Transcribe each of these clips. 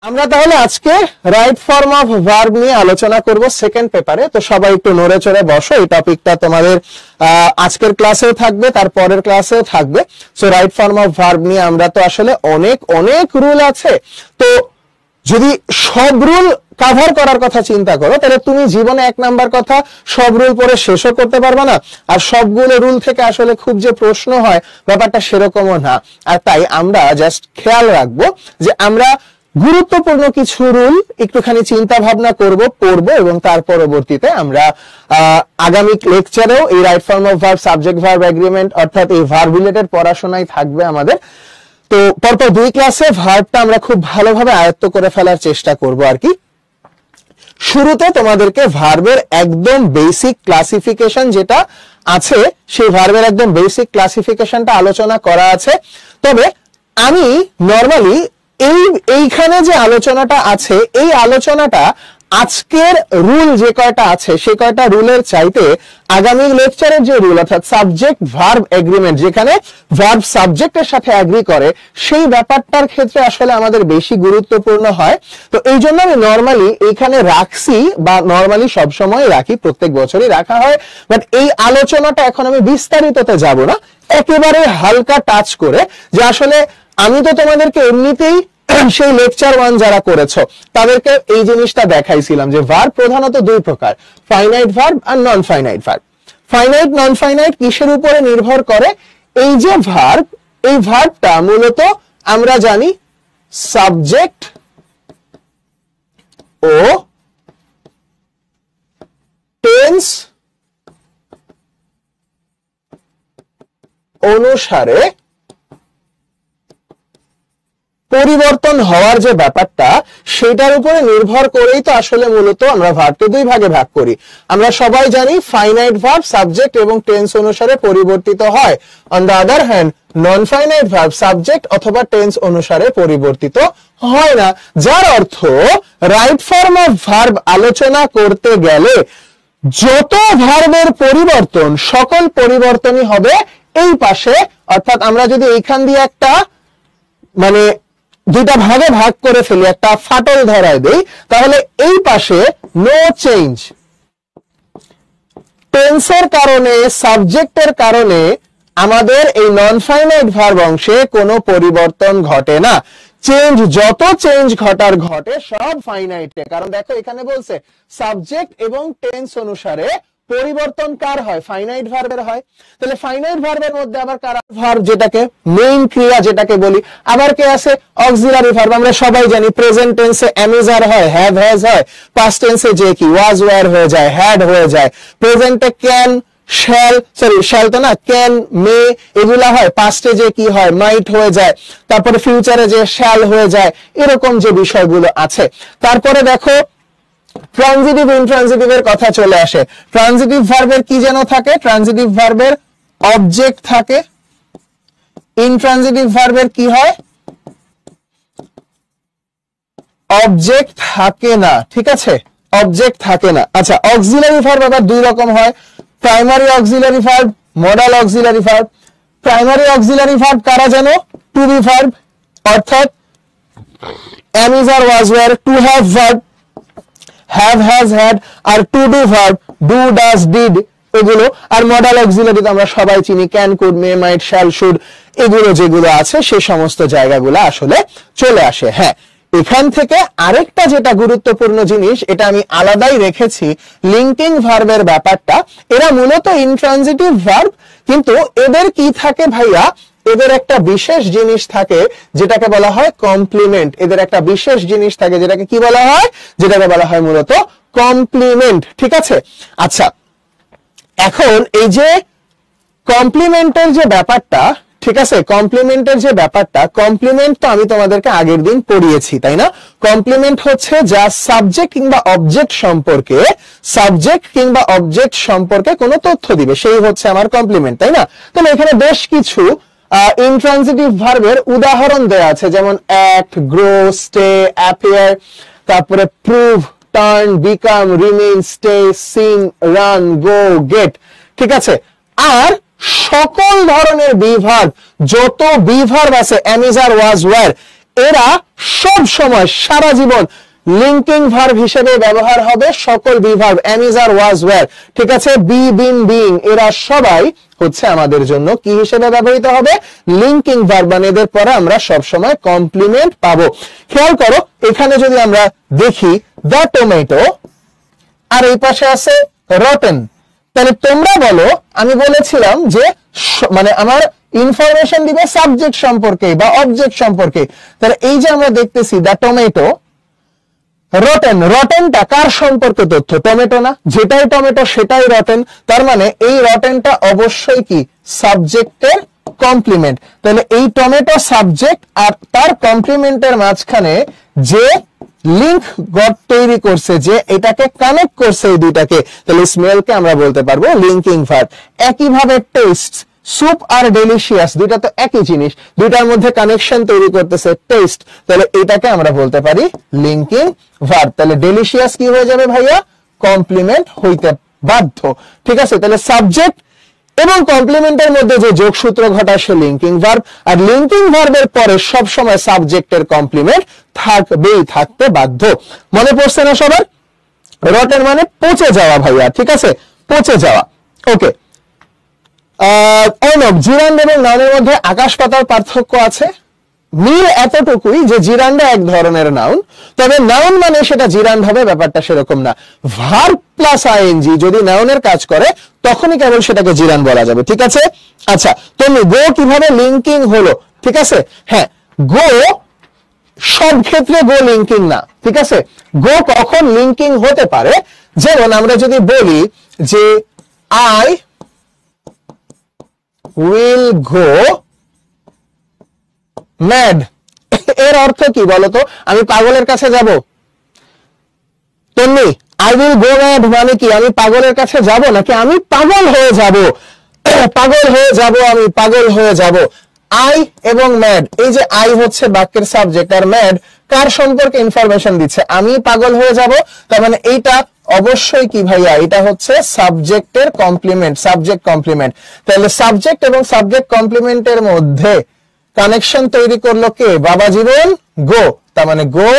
আমরা তাহলে আজকে রাইট ফর্ম অফ ভার্ব নিয়ে আলোচনা করব সেকেন্ড পেপারে। তো সবাই একটু নড়ে চড়ে বসো, এই টপিকটা তোমাদের আজকের ক্লাসেও থাকবে, তার পরের ক্লাসেও থাকবে। So right form of verb নিয়ে আমরা তো আসলে অনেক অনেক রুল আছে, তো যদি সব রুল কভার করার কথা চিন্তা করো তাহলে তুমি জীবনে এক নাম্বার কথা সব রুল পড়ে শেষও করতে পারবে না, আর সবগুলো রুল থেকে আসলে খুব যে প্রশ্ন হয় ব্যাপারটা সেরকমও না। আর তাই আমরা জাস্ট খেয়াল রাখবো যে আমরা গুরুত্বপূর্ণ কিছু রুল একটুখানি চিন্তা ভাবনা করব, পড়বো, এবং তার পরবর্তীতে আমরা আগামী লেকচারেও এই right form of verb, subject verb agreement অর্থাৎ এই ভার্ব রিলেটেড পড়াশোনাই থাকবে আমাদের। তো পরপর দুই ক্লাসে ভার্বটা আমরা খুব ভালোভাবে আয়ত্ত করে ফেলার চেষ্টা করব আর কি। শুরুতে তোমাদেরকে ভার্বের একদম বেসিক ক্লাসিফিকেশন যেটা আছে, সেই ভার্বের একদম বেসিক ক্লাসিফিকেশনটা আলোচনা করা আছে। তবে আমি নরমালি এইখানে যে আলোচনাটা আছে, এই আলোচনাটা আজকের রুল যে কয়টা আছে সেই কয়টা রুলের চাইতে আগামী লেকচারের যে রুল অর্থাৎ সাবজেক্ট ভার্ব এগ্রিমেন্ট, যেখানে ভার্ব সাবজেক্টের সাথে এগ্রি করে, সেই ব্যাপারটার ক্ষেত্রে আসলে আমাদের বেশি গুরুত্বপূর্ণ হয়। তো এই জন্য আমি নরমালি এইখানে রাখছি, বা নরমালি সবসময় রাখি, প্রত্যেক বছরই রাখা হয়। বাট এই আলোচনাটা এখন আমি বিস্তারিততে যাব না, একেবারে হালকা টাচ করে, যে আসলে আমি তো তোমাদেরকে এমনিতেই সেই লেকচার 1 যারা করেছো তাদেরকে এই জিনিসটা দেখাইছিলাম যে ভার্ব প্রধানত দুই প্রকার, ফাইনাইট ভার্ব আর non finite verb. Finite non finite কিসের উপরে নির্ভর করে? এই যে ভার্ব, এই ভার্বটা মূলত আমরা জানি সাবজেক্ট ও টেন্স অনুসারে পরিবর্তন হওয়ার যে ব্যাপারটা, সেটার উপরে নির্ভর করেই তো আসলে মূলত আমরা ভার্বকে দুই ভাগে ভাগ করি। আমরা সবাই জানি ফাইনাইট ভার্ব সাবজেক্ট এবং টেন্স অনুসারে পরিবর্তিত হয়, on the other hand non finite verb subject অথবা টেন্স অনুসারে পরিবর্তিত হয় না। যার অর্থ রাইট ফর্ম অফ ভার্ব আলোচনা করতে গেলে যত ভার্বের পরিবর্তন, সকল পরিবর্তনই হবে এই পাশে। অর্থাৎ আমরা যদি এইখান দিয়ে একটা মানে দুইটা ভাগে ভাগ করে ফেলি, একটা ফাটল ধরায় দেই, তাহলে এই পাশে নো চেঞ্জ, টেন্সের কারণে, সাবজেক্টের কারণে আমাদের এই নন ফাইনাইট ভার্ব অংশে কোনো পরিবর্তন ঘটে না। চেঞ্জ, যত চেঞ্জ ঘটার ঘটে সব ফাইনাইটে। কারণ দেখো এখানে বলছে সাবজেক্ট এবং টেন্স অনুসারে পরিবর্তন কার হয়? ফাইনাইট ভার্বের হয়। তাহলে ফাইনাইট ভার্বের মধ্যে আবার কার ভার্ব, যেটাকে মেইন ক্রিয়া যেটাকে বলি, আবার কে আছে? Auxiliary verb. আমরা সবাই জানি প্রেজেন্ট টেন্সে অ্যামিজার হয়, হ্যাভ হ্যাজ হয়, পাস্ট টেন্সে যে কি ওয়াজ ওয়্যার হয়ে যায়, হ্যাড হয়ে যায়, প্রেজেন্টে ক্যান, শ্যাল, সরি শ্যাল তো না, ক্যান, মে এগুলা হয়, পাস্টে যে কি হয় মাইট হয়ে যায়, তারপরে ফিউচারে যে শ্যাল হয়ে যায়, এরকম যে বিষয়গুলো আছে। তারপরে দেখো ট্রানজিটিভ ইনট্রানজিটিভের কথা চলে আসে। ট্রানজিটিভ ভার্বের কি যেন থাকে? ট্রানজিটিভ ভার্বের অবজেক্ট থাকে। ইনট্রানজিটিভ ভার্বের কি হয়? অবজেক্ট থাকে না, ঠিক আছে, অবজেক্ট থাকে না। আচ্ছা, অক্সিলারি ভার্ব আবার দুই রকম হয়, primary auxiliary verb, modal auxiliary verb. Primary auxiliary verb কারা জানো? টু বি ভার্ব, অর্থাৎ am is or was were, to have verb, have has had, আর to do verb, do does did এগুলো। আর মডাল অক্সিলারি তো আমরা সবাই চিনি, can, could, may, might, shall, should, এগুলো যেগুলো আছে সেই সমস্ত জায়গাগুলো আসলে চলে আসে। হ্যাঁ, এখান থেকে আরেকটা যেটা গুরুত্বপূর্ণ জিনিস, এটা আমি আলাদাই রেখেছি, লিঙ্কিং ভার্বের ব্যাপারটা। এরা মূলত ইনট্রানজিটিভ ভার্ব, কিন্তু এদের কি থাকে ভাইয়া? এদের একটা বিশেষ জিনিস থাকে যেটাকে বলা হয় কমপ্লিমেন্ট। এদের একটা বিশেষ জিনিস থাকে যেটাকে কি বলা হয়? যেটাকে বলা হয় মূলত কমপ্লিমেন্ট, ঠিক আছে। আচ্ছা, এখন এই যে কমপ্লিমেন্টের যে ব্যাপারটা, ঠিক আছে, কমপ্লিমেন্টের যে ব্যাপারটা, কমপ্লিমেন্ট তো আমি তোমাদেরকে আগের দিন পড়িয়েছি, তাই না? কমপ্লিমেন্ট হচ্ছে যা সাবজেক্ট কিংবা অবজেক্ট সম্পর্কে, সাবজেক্ট কিংবা অবজেক্ট সম্পর্কে কোনো তথ্য দিবে, সেই হচ্ছে আমার কমপ্লিমেন্ট, তাই না? তাহলে এখানে বেশ কিছু ইনট্রানজিটিভ ভার্বের উদাহরণ দেয়া আছে, যেমন অ্যাক্ট, গ্রো, স্টে, অ্যাপিয়ার, তারপরে prove, turn, become, remain, stay, sing, run, go, get, ঠিক আছে। আর সকল ধরনের বি ভার্ব, যত বি ভার্ব আছে, am, is, are, was, were, এরা সব সময় সারা জীবন লিঙ্কিং ভার্ব হিসেবে ব্যবহার হবে সকল be verb, am is are was were, ঠিক আছে, বি বিন বিং, এরা সবাই হচ্ছে আমাদের জন্য কি হিসেবে ব্যবহৃত হবে, লিঙ্কিং ভার্ব, মানে এদের পরে আমরা সব সময় কমপ্লিমেন্ট পাবো। খেয়াল করো এখানে যদি আমরা দেখি দ্য টমেটো আর এই পাশে আছে রটেন, তাহলে তোমরা বলো, আমি বলেছিলাম যে মানে আমার ইনফরমেশন দিবে সাবজেক্ট সম্পর্কে বা অবজেক্ট সম্পর্কে, তাহলে এই যে আমরা দেখতেছি দ্য টমেটো, রটেন, রটেনটা কার সম্পর্কে তথ্য, টমেটো না, যেটাই টমেটো সেটাই রটেন, তার মানে এই রটেনটা অবশ্যই কি সাবজেক্টের কমপ্লিমেন্ট। তাহলে এই টমেটো সাবজেক্ট আর তার কমপ্লিমেন্টের মাঝখানে যে লিংক গড তৈরি করছে, যে এটাকে কানেক্ট করছে এই দুইটাকে, তাহলে স্মেলকে আমরা বলতে পারবো লিঙ্কিং ভার্ব। একইভাবে টেস্ট, সুপ আর ডেলিশিয়াস দুইটা তো একই জিনিস, দুইটার মধ্যে কানেকশন তৈরি করতেছে টেস্ট, তাহলে এটাকে আমরা বলতে পারি লিঙ্কিং ভার্ব। তাহলে ডেলিশিয়াস কি হয়ে যাবে ভাইয়া, কমপ্লিমেন্ট হইতে বাধ্য, ঠিক আছে। তাহলে সাবজেক্ট এবং কমপ্লিমেন্টের মধ্যে যে যোগসূত্র ঘটায় সে লিঙ্কিং ভার্ব, আর লিঙ্কিং ভার্বের পরে সব সময় সাবজেক্টের কমপ্লিমেন্ট থাকবেই, থাকতে বাধ্য। মনে পড়ছে না সবার? রটেন মানে পচে যাওয়া ভাইয়া, ঠিক আছে, পচে যাওয়া। ওকে, জিরান্ড এবং নাউনের মধ্যে আকাশ পাতাল পার্থক্য আছে। মিল এতটুকুই যে জিরান্ডা এক ধরনের নাউন, তবে নাউন মানে সেটা জিরান্ড হবে, ব্যাপারটা সেরকম না। ভার্ব প্লাস আইএনজি যদি নাউনের কাজ করে তখনই কেবল সেটাকে জিরান্ড বলা যাবে, ঠিক আছে। আচ্ছা, তুমি গো কিভাবে লিঙ্কিং হলো, ঠিক আছে, হ্যাঁ, গো সব ক্ষেত্রে গো লিঙ্কিং না, ঠিক আছে। গো কখন লিঙ্কিং হতে পারে, যেমন আমরা যদি বলি যে আই উইল গো ম্যাড, এর অর্থ কি বলতো, আমি পাগলের কাছে যাব। তেমনি আই উইল গো ম্যাড মানে কি, আমি পাগলের কাছে যাব নাকি আমি পাগল হয়ে যাব, পাগল হয়ে যাব, আমি পাগল হয়ে যাব। আই এবং ম্যাড, এই যে আই হচ্ছে বাক্যের সাবজেক্ট আর ম্যাড কার সম্পর্কে ইনফরমেশন দিচ্ছে, আমি পাগল হয়ে যাব, তার মানে এইটা অবশ্যই কি ভাইয়া, এটা হচ্ছে সাবজেক্টের কমপ্লিমেন্ট, সাবজেক্ট কমপ্লিমেন্ট। তাহলে সাবজেক্ট এবং সাবজেক্ট কমপ্লিমেন্টের মধ্যে কানেকশন তৈরি করলো কে, বাবা জীবন গো, তার মানে গো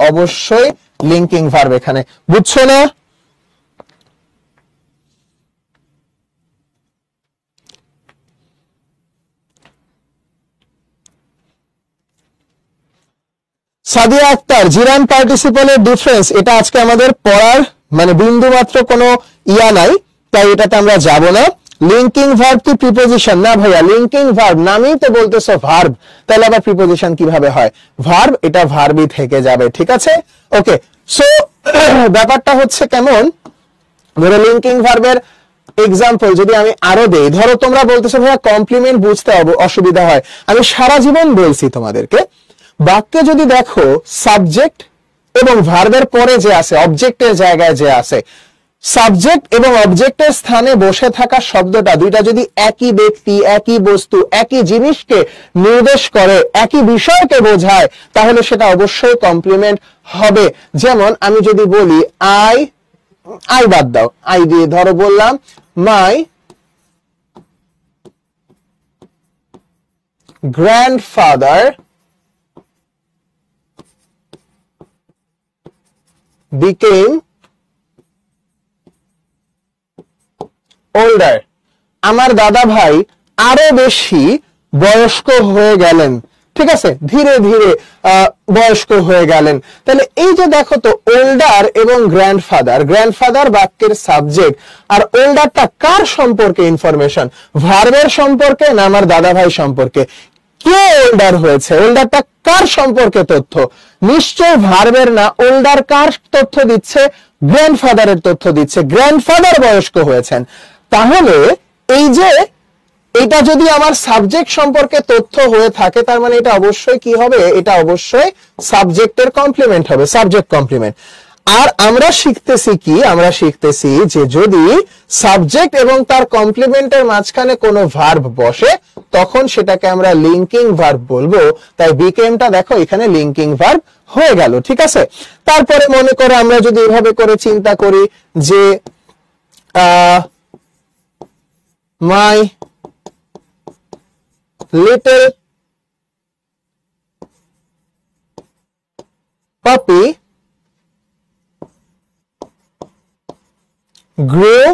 অবশ্যই লিঙ্কিং ভার্ব এখানে, বুঝছো না? সাদিয়া আক্তার, জিরান পার্টিসিপলের ডিফারেন্স, এটা আজকে আমাদের পড়ার মানে বিন্দু মাত্র কোনো ইয়া নাই, তাই এটাতে আমরা যাব না। লিঙ্কিং ভার্ব কি প্রিপোজিশন? না ভাইয়া, লিঙ্কিং ভার্ব নামেই তো বলতেছো ভার্ব, তাহলে আবার প্রিপোজিশন কিভাবে হয়? ভার্ব, এটা ভার্বই থেকে যাবে, ঠিক আছে। ওকে, সো ব্যাপারটা হচ্ছে কেমন, ধরো লিঙ্কিং ভার্বের এক্সাম্পল যদি আমি আরো দেই, ধরো তোমরা বলতেছো ভাইয়া কমপ্লিমেন্ট বুঝতে অসুবিধা হয়, আমি সারা জীবন বলছি তোমাদেরকে, বাক্যে যদি দেখো সাবজেক্ট এবং ভার্বের পরে যে আছে, অবজেক্টের জায়গায় যে আছে, সাবজেক্ট এবং অবজেক্টের স্থানে বসে থাকা শব্দটা দুইটা যদি একই ব্যক্তি, একই বস্তু, একই জিনিসকে নির্দেশ করে, একই বিষয়কে বোঝায়, তাহলে সেটা অবশ্যই কমপ্লিমেন্ট হবে। যেমন আমি যদি বলি আই বাদ দাও, আই দিয়ে ধরো বললাম মাই গ্র্যান্ডফাদার became older, আমার দাদা ভাই আরো বেশি বয়স্ক হয়ে গেলেন, ঠিক আছে, ধীরে ধীরে বয়স্ক হয়ে গেলেন। তাহলে এই যে দেখো তো ওল্ডার এবং গ্র্যান্ডফাদার, গ্র্যান্ডফাদার বাক্যের সাবজেক্ট, আর ওল্ডারটা কার সম্পর্কে ইনফরমেশন, ভার্বের সম্পর্কে না আমার দাদা ভাই সম্পর্কে? কে ওল্ডার হয়েছে, ওল্ডারটা কার সম্পর্কে তথ্য, নিশ্চয় ভার্বের না। ওল্ডার কার তথ্য দিচ্ছে, গ্র্যান্ডফাদারের তথ্য দিচ্ছে, গ্র্যান্ডফাদার বয়স্ক হয়েছেন। তাহলে এই যে এটা যদি আমার সাবজেক্ট সম্পর্কে তথ্য হয়ে থাকে, তার মানে এটা অবশ্যই কি হবে, এটা অবশ্যই সাবজেক্টের কমপ্লিমেন্ট হবে, সাবজেক্ট কমপ্লিমেন্ট। আর আমরা শিখতেছি কি, আমরা শিখতেছি যে যদি সাবজেক্ট এবং তার কমপ্লিমেন্টের মাঝখানে কোনো ভার্ব বসে তখন সেটাকে আমরা লিঙ্কিং ভার্ব বলবো। তাই বিকেমটা দেখো এখানে লিঙ্কিং ভার্ব হয়ে গেল, ঠিক আছে। তারপরে মনে করো আমরা যদি এভাবে করে চিন্তা করি যে my little puppy grew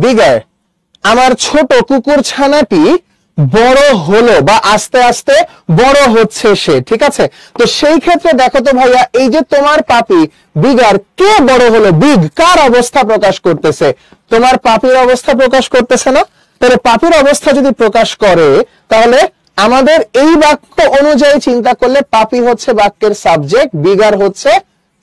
bigger, আমার ছোট কুকুর ছানাটি বড় হলো বা আস্তে আস্তে বড় হচ্ছে সে, ঠিক আছে। তো সেই ক্ষেত্রে দেখো তো ভাইয়া, এই যে তোমার পাপি বিগার, কে বড় হলো? বিগ কার অবস্থা প্রকাশ করতেছে? তোমার পাপির অবস্থা প্রকাশ করতেছে না? তাহলে পাপির অবস্থা যদি প্রকাশ করে, তাহলে আমাদের এই বাক্য অনুযায়ী চিন্তা করলে পাপি হচ্ছে বাক্যের সাবজেক্ট, বিগার হচ্ছে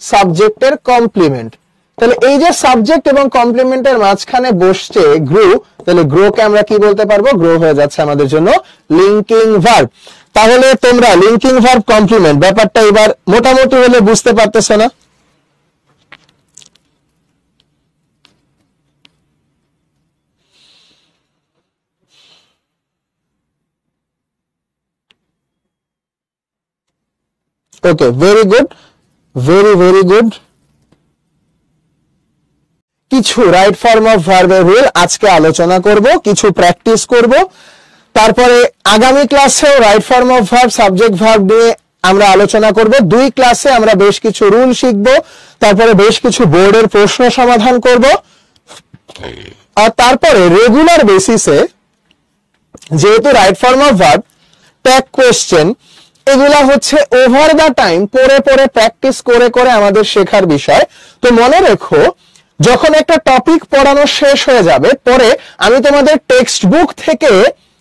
সাবজেক্টের কমপ্লিমেন্ট। তাহলে এই যে সাবজেক্ট এবং কমপ্লিমেন্টের মাঝখানে বসছে গ্রু, তাহলে গ্রোকে আমরা কি বলতে পারবো? গ্রো হয়ে যাচ্ছে আমাদের জন্য লিঙ্কিং ভার্ব। তাহলে তোমরা লিঙ্কিং ভার্ব কমপ্লিমেন্ট ব্যাপারটা এবার মোটামুটি হলে বুঝতে পারতেছো না? ওকে, ভেরি গুড, ভেরি গুড। কিছু রাইট ফর্ম অফ ভার্বের রুল আজকে আলোচনা করব, কিছু প্র্যাকটিস করব, তারপরে আগামী ক্লাসেও right form of verb, subject verb নিয়ে আমরা আলোচনা করব। 2 ক্লাসে আমরা বেশ কিছু রুল শিখব, তারপরে বেশ কিছু বোর্ডের প্রশ্ন সমাধান করব, আর তারপরে রেগুলার বেসিসে যেহেতু right form of verb, tag question, এগুলা হচ্ছে ওভার দা টাইম পড়ে পড়ে প্র্যাকটিস করে করে আমাদের শেখার বিষয়। তো মনে রেখো, যখন একটা টপিক পড়ানো শেষ হয়ে যাবে, পরে আমি তোমাদের টেক্সট বুক থেকে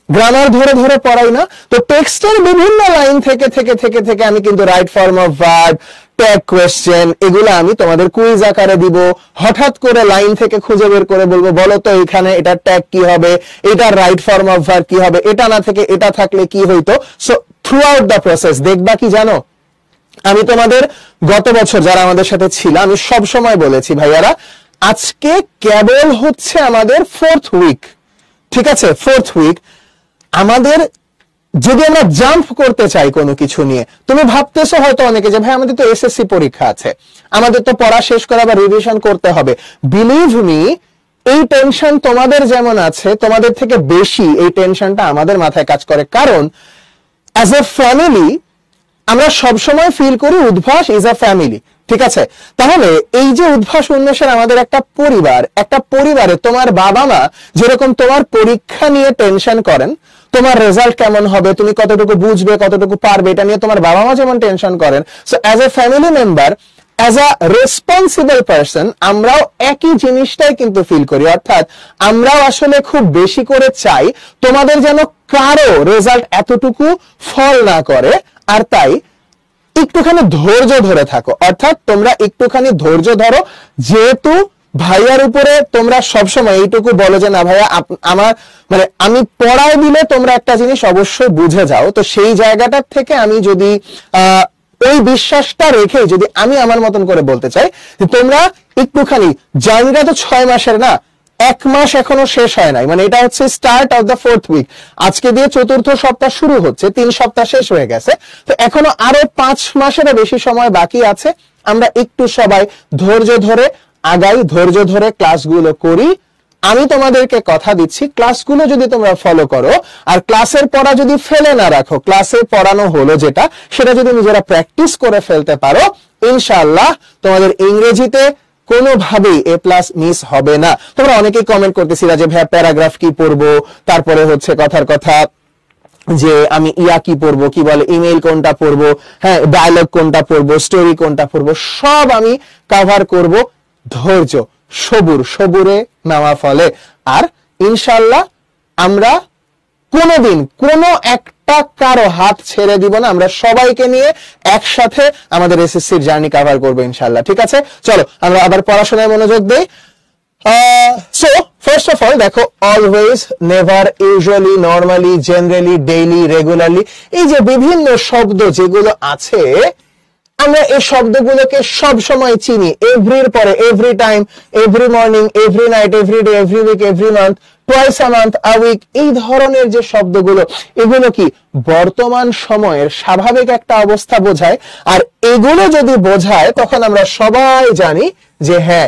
গ্রামার ধরে ধরে পড়াই না, তো টেক্সটের বিভিন্ন লাইন থেকে থেকে থেকে থেকে আমি কিন্তু right form of verb, tag question, এগুলো আমি তোমাদের কুইজ আকারে দিব। হঠাৎ করে লাইন থেকে খুঁজে বের করে বলবো, বলো তো এখানে এটা ট্যাগ কি হবে, এটা রাইট ফর্ম অফ ভার্ব কি হবে, এটা না থেকে এটা থাকলে কি হইতো। So through out the process দেখবা কি জানো, আমি তোমাদের গত বছর যারা আমাদের সাথে ছিল, আমি সব সময় বলেছি ভাইয়ারা, আজকে কেবল হচ্ছে আমাদের 4th উইক, ঠিক আছে? 4th উইক আমাদের, যদি আমরা জাম্প করতে চাই কোনো কিছু নিয়ে, তুমি ভাবতেছো হয়তো অনেকে যে ভাই আমাদের তো এসএসসি পরীক্ষা আছে, আমাদের তো পড়া শেষ করা বা রিভিশন করতে হবে। বিলিভ মি, এই টেনশন তোমাদের যেমন আছে, তোমাদের থেকে বেশি এই টেনশনটা আমাদের মাথায় কাজ করে। কারণ অ্যাজ এ ফ্যামিলি আমরা সবসময় ফিল করি উদ্ভাস ইজ আ ফ্যামিলি, ঠিক আছে? তাহলে এই যে উদ্ভাস উন্মেষের আমাদের একটা পরিবার, একটা পরিবারে তোমার বাবা মা যেরকম তোমার পরীক্ষা নিয়ে টেনশন করেন, তোমার রেজাল্ট কেমন হবে, তুমি কতটুকু বুঝবে, কতটুকু পারবে, এটা নিয়ে তোমার বাবা মা যেমন টেনশন করেন, so as a family member, as a responsible person, আমরাও একই জিনিসটাই কিন্তু ফিল করি। অর্থাৎ আমরাও আসলে খুব বেশি করে চাই তোমাদের যেন কারো রেজাল্ট এতটুকু ফল না করে, আর তাই একটুখানি ধৈর্য ধরে থাকো। অর্থাৎ তোমরা একটুখানি ধৈর্য ধরো, যেহেতু ভাইয়ার উপরে তোমরা সবসময় এইটুকু বলো যে না ভাইয়া আমার মানে আমি পড়ায় দিলে তোমরা একটা জিনিস অবশ্যই বুঝে যাও। তো সেই জায়গাটার থেকে আমি যদি ওই বিশ্বাসটা রেখে যদি আমি আমার মতন করে বলতে চাই যে তোমরা একটুখানি, জার্নিটা তো 6 মাসের না, 1 মাস এখনো শেষ হয় নাই, মানে এটা হচ্ছে start of the 4th week, আজকে দিয়ে 4র্থ সপ্তাহ শুরু হচ্ছে, 3 সপ্তাহ শেষ হয়ে গেছে, তো এখনো আরো 5 মাসেরও বেশি সময় বাকি আছে। আমরা একটু সবাই ধৈর্য ধরে আগাই, ধৈর্য ধরে ক্লাসগুলো করি। আমি তোমাদেরকে কথা দিচ্ছি, ক্লাসগুলো যদি তোমরা ফলো করো আর ক্লাসের পড়া যদি ফেলে না রাখো, ক্লাসে পড়ানো হলো যেটা, সেটা যদি নিজেরা প্র্যাকটিস করে ফেলতে পারো, ইনশাআল্লাহ তোমাদের ইংরেজিতে কোনোভাবেই A+ মিস হবে না। তোমরা অনেকেই কমেন্ট করতেছিলা যে ভাইয়া প্যারাগ্রাফ কি পড়বো, তারপরে হচ্ছে কথার কথা যে আমি ইয়া কি পড়বো, কি বলে ইমেইল কোনটা পড়বো, হ্যাঁ ডায়লগ কোনটা পড়বো, স্টোরি কোনটা পড়বো, সব আমি কভার করব। ধৈর্য, সবুরে নামা ফলে। আর ইনশাআল্লাহ আমরা কোনোদিন কোনো একটা কারো হাত ছেড়ে দিব না, আমরা সবাইকে নিয়ে একসাথে আমাদের এসএসসির জার্নি কভার করবো ইনশাআল্লাহ। ঠিক আছে, চলো আমরা আবার পড়াশোনায় মনোযোগ দেই। সো ফার্স্ট অফ অল দেখো, always, never, usually, normally, generally, daily, regularly, এই যে বিভিন্ন শব্দ যেগুলো আছে, আমরা এই শব্দগুলোকে সব সময় চিনি। এভরির পরে every time, every morning, every night, every day, every week, every month, twice a month, a week, এই ধরনের যে শব্দগুলো, এগুলো কি বর্তমান সময়ের স্বাভাবিক একটা অবস্থা বোঝায়। আর এগুলো যদি বোঝায় তখন আমরা সবাই জানি যে হ্যাঁ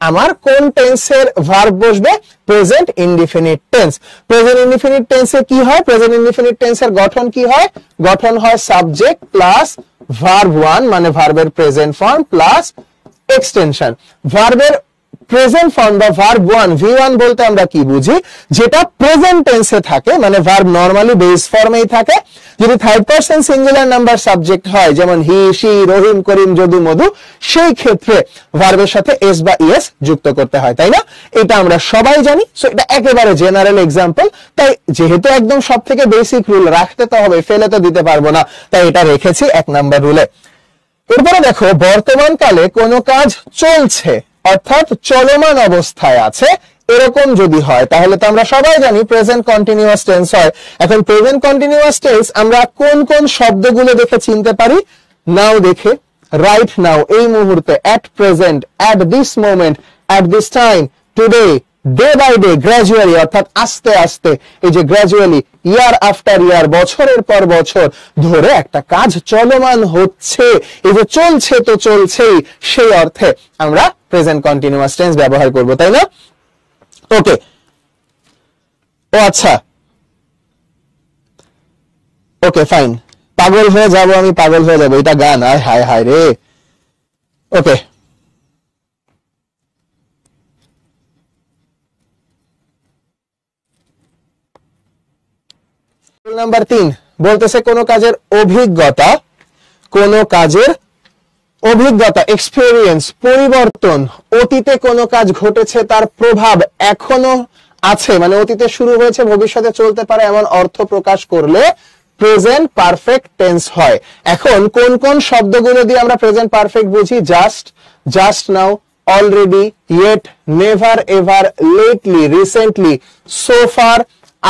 আমার কোন টেন্সের ভার্ব বসবে? Present indefinite tense. Present indefinite টেন্সে কি হয়? প্রেজেন্ট ইনডিফিনিট টেন্সের গঠন কি হয়? গঠন হয় সাবজেক্ট প্লাস ভার্ব 1 মানে ভার্বের প্রেজেন্ট ফর্ম প্লাস এক্সটেনশন। ভার্বের প্রেজেন্ট ফর্ম বা ভার্ব 1 V1 বলতে আমরা কি বুঝি? যেটা প্রেজেন্ট টেন্সে থাকে, মানে ভার্ব নরমালি বেস ফর্মেই থাকে। যদি third person singular number subject হয়, যেমন হি, শি, রহিম, করিম, যদু, মধু, সেই ক্ষেত্রে ভার্বের সাথে এস বা ইএস যুক্ত করতে হয়, তাই না? এটা আমরা সবাই জানি। সো এটা একেবারে জেনারেল এক্সাম্পল, তাই যেহেতু একদম সবথেকে বেসিক রুল রাখতে তো হবে, ফেলে তো দিতে পারবো না, তাই এটা রেখেছি 1 নাম্বার রুলে। এরপরে দেখো, বর্তমান কালে কোনো কাজ চলছে অর্থাৎ চলমান অবস্থায় আছে, এরকম যদি হয় তাহলে তো আমরা সবাই জানি প্রেজেন্ট কন্টিনিউয়াস টেন্স হয়। এখন প্রেজেন্ট কন্টিনিউয়াস টেন্স আমরা কোন কোন শব্দগুলো দেখে চিনতে পারি? নাও দেখে, রাইট নাও, এই মুহূর্তে, at present, at this moment, at this time, today, day by day, gradually অর্থাৎ আস্তে আস্তে, এই যে গ্র্যাজুয়ালি, ইয়ার আফটার ইয়ার, বছরের পর বছর ধরে একটা কাজ চলমান হচ্ছে, এই যে চলছে তো চলছেই, সেই অর্থে আমরা প্রেজেন্ট কন্টিনিউয়াস টেন্স ব্যবহার করব, তাই না? ওকে, ও আচ্ছা, ওকে ফাইন, পাগল হয়ে যাব আমি, পাগল হয়ে যাব, এটা গান, আয় হায় হায় রে। ওকে, নাম্বার 3 বলতেছে কোন কাজের অভিজ্ঞতা, কোন কাজের অভিজ্ঞতা, এক্সপেরিয়েন্স, পরিবর্তন, অতীতে কোন কাজ ঘটেছে তার প্রভাব এখনো আছে, মানে অতীতে শুরু হয়েছে ভবিষ্যতে চলতে পারে, এমন অর্থ প্রকাশ করলে প্রেজেন্ট পারফেক্ট টেন্স হয়। এখন কোন কোন শব্দগুলো দিয়ে আমরা প্রেজেন্ট পারফেক্ট বুঝি? Just, just now, already, yet, never ever, lately, recently, so far,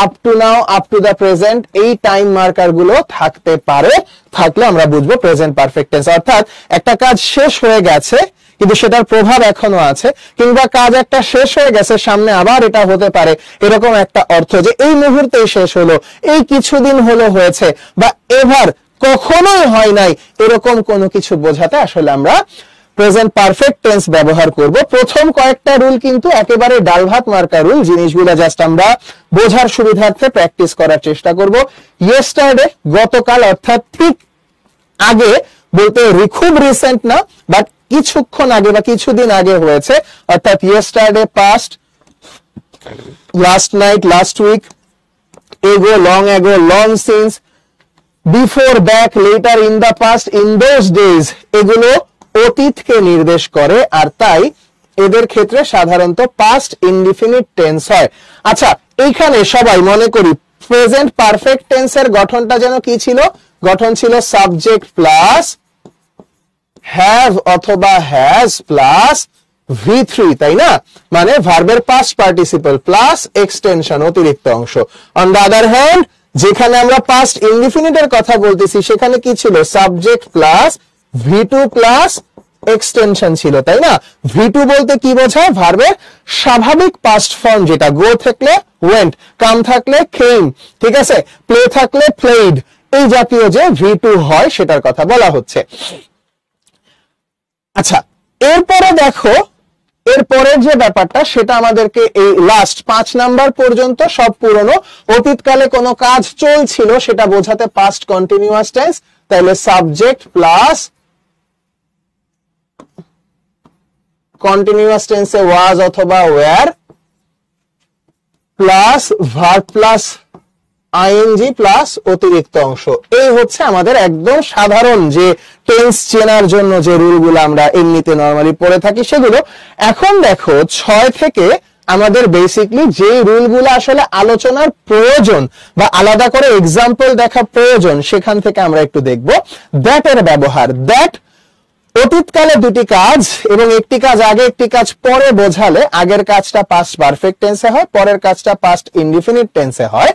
up to now, up to the present, এই টাইম মার্কার গুলো থাকতে পারে, থাকলে আমরা বুঝবো প্রেজেন্ট পারফেক্ট টেন্স। অর্থাৎ একটা কাজ শেষ হয়ে গেছে কিন্তু সেটার প্রভাব এখনো আছে, কিংবা কাজ একটা শেষ হয়ে গেছে সামনে আবার এটা হতে পারে, এরকম একটা অর্থ, যে এই মুহূর্তেই শেষ হলো, এই কিছুদিন হলো হয়েছে, বা এভার কখনোই হয় নাই, এরকম কোনো কিছু বোঝাতে আসলে আমরা প্রেজেন্ট পারফেক্ট টেন্স ব্যবহার করব। প্রথম কয়েকটা রুল কিন্তু একেবারে ডাল ভাত মার্কা রুল, জিনিসগুলো জাস্ট আমরা বোঝার সুবিধার্থে প্র্যাকটিস করার চেষ্টা করব। ইয়েস্টারডে, গতকাল, অর্থাৎ ঠিক আগে বলতে খুব রিসেন্ট না, বাট কিছুক্ষণ আগে বা কিছুদিন আগে হয়েছে, অর্থাৎ yesterday past, last night, last week, ago, long ago, long since, before, back, later, in the past, in those days, এগুলো অতীতকে নির্দেশ করে, আর তাই এদের ক্ষেত্রে সাধারণত পাস্ট ইনডিফিনিট টেন্স হয়। আচ্ছা, এইখানে সবাই মনে করি প্রেজেন্ট পারফেক্ট টেন্সের গঠনটা যেন কি ছিল? গঠন ছিল সাবজেক্ট প্লাস হ্যাভ অথবা হ্যাজ প্লাস V3, তাই না? মানে ভার্বের পাস্ট পার্টিসিপল প্লাস এক্সটেনশন, অতিরিক্ত অংশ। অন দ্য আদার হ্যান্ড, যেখানে আমরা পাস্ট ইনডিফিনিটের কথা বলতেছি, সেখানে কি ছিল? Subject plus V2 plus extension ছিল, তাই না? V2 বলতে কি বোঝায়? ভার্বের স্বাভাবিক পাস্ট ফর্ম, যেটা গো থাকলে ওয়েন্ট, কাম থাকলে কেম, ঠিক আছে, প্লে থাকলে প্লেড, এই জাতীয় যে V2 হয় সেটার কথা বলা হচ্ছে। আচ্ছা, এরপরে দেখো, এরপরের যে ব্যাপারটা সেটা আমাদেরকে এই লাস্ট 5 নাম্বার পর্যন্ত সব পুরনো, অতীতকালে কোনো কাজ চলছিল সেটা বোঝাতে পাস্ট কন্টিনিউয়াস টেন্স, তাহলে সাবজেক্ট প্লাস কন্টিনিউয়াস টেন্সে ওয়াজ অথবা were plus verb plus ING plus অতিরিক্ত অংশ। এই হচ্ছে আমাদের একদম সাধারণ যে টেন্স চেনার জন্য যে রুলগুলো আমরা এমনিতে নরমালি পড়ে থাকি সেগুলো। এখন দেখো 6 থেকে আমাদের বেসিকলি যে রুলগুলো আসলে আলোচনার প্রয়োজন বা আলাদা করে এক্সাম্পল দেখা প্রয়োজন, সেখান থেকে আমরা একটু দেখব দ্যাট এর ব্যবহার। দ্যাট অতীতকালে দুটি কাজ এবং একটি কাজ আগে একটি কাজ পরে বোঝালে আগের কাজটা পাস্ট পারফেক্ট টেন্সে হয়, পরের কাজটা পাস্ট ইনডিফিনিট টেন্সে হয়।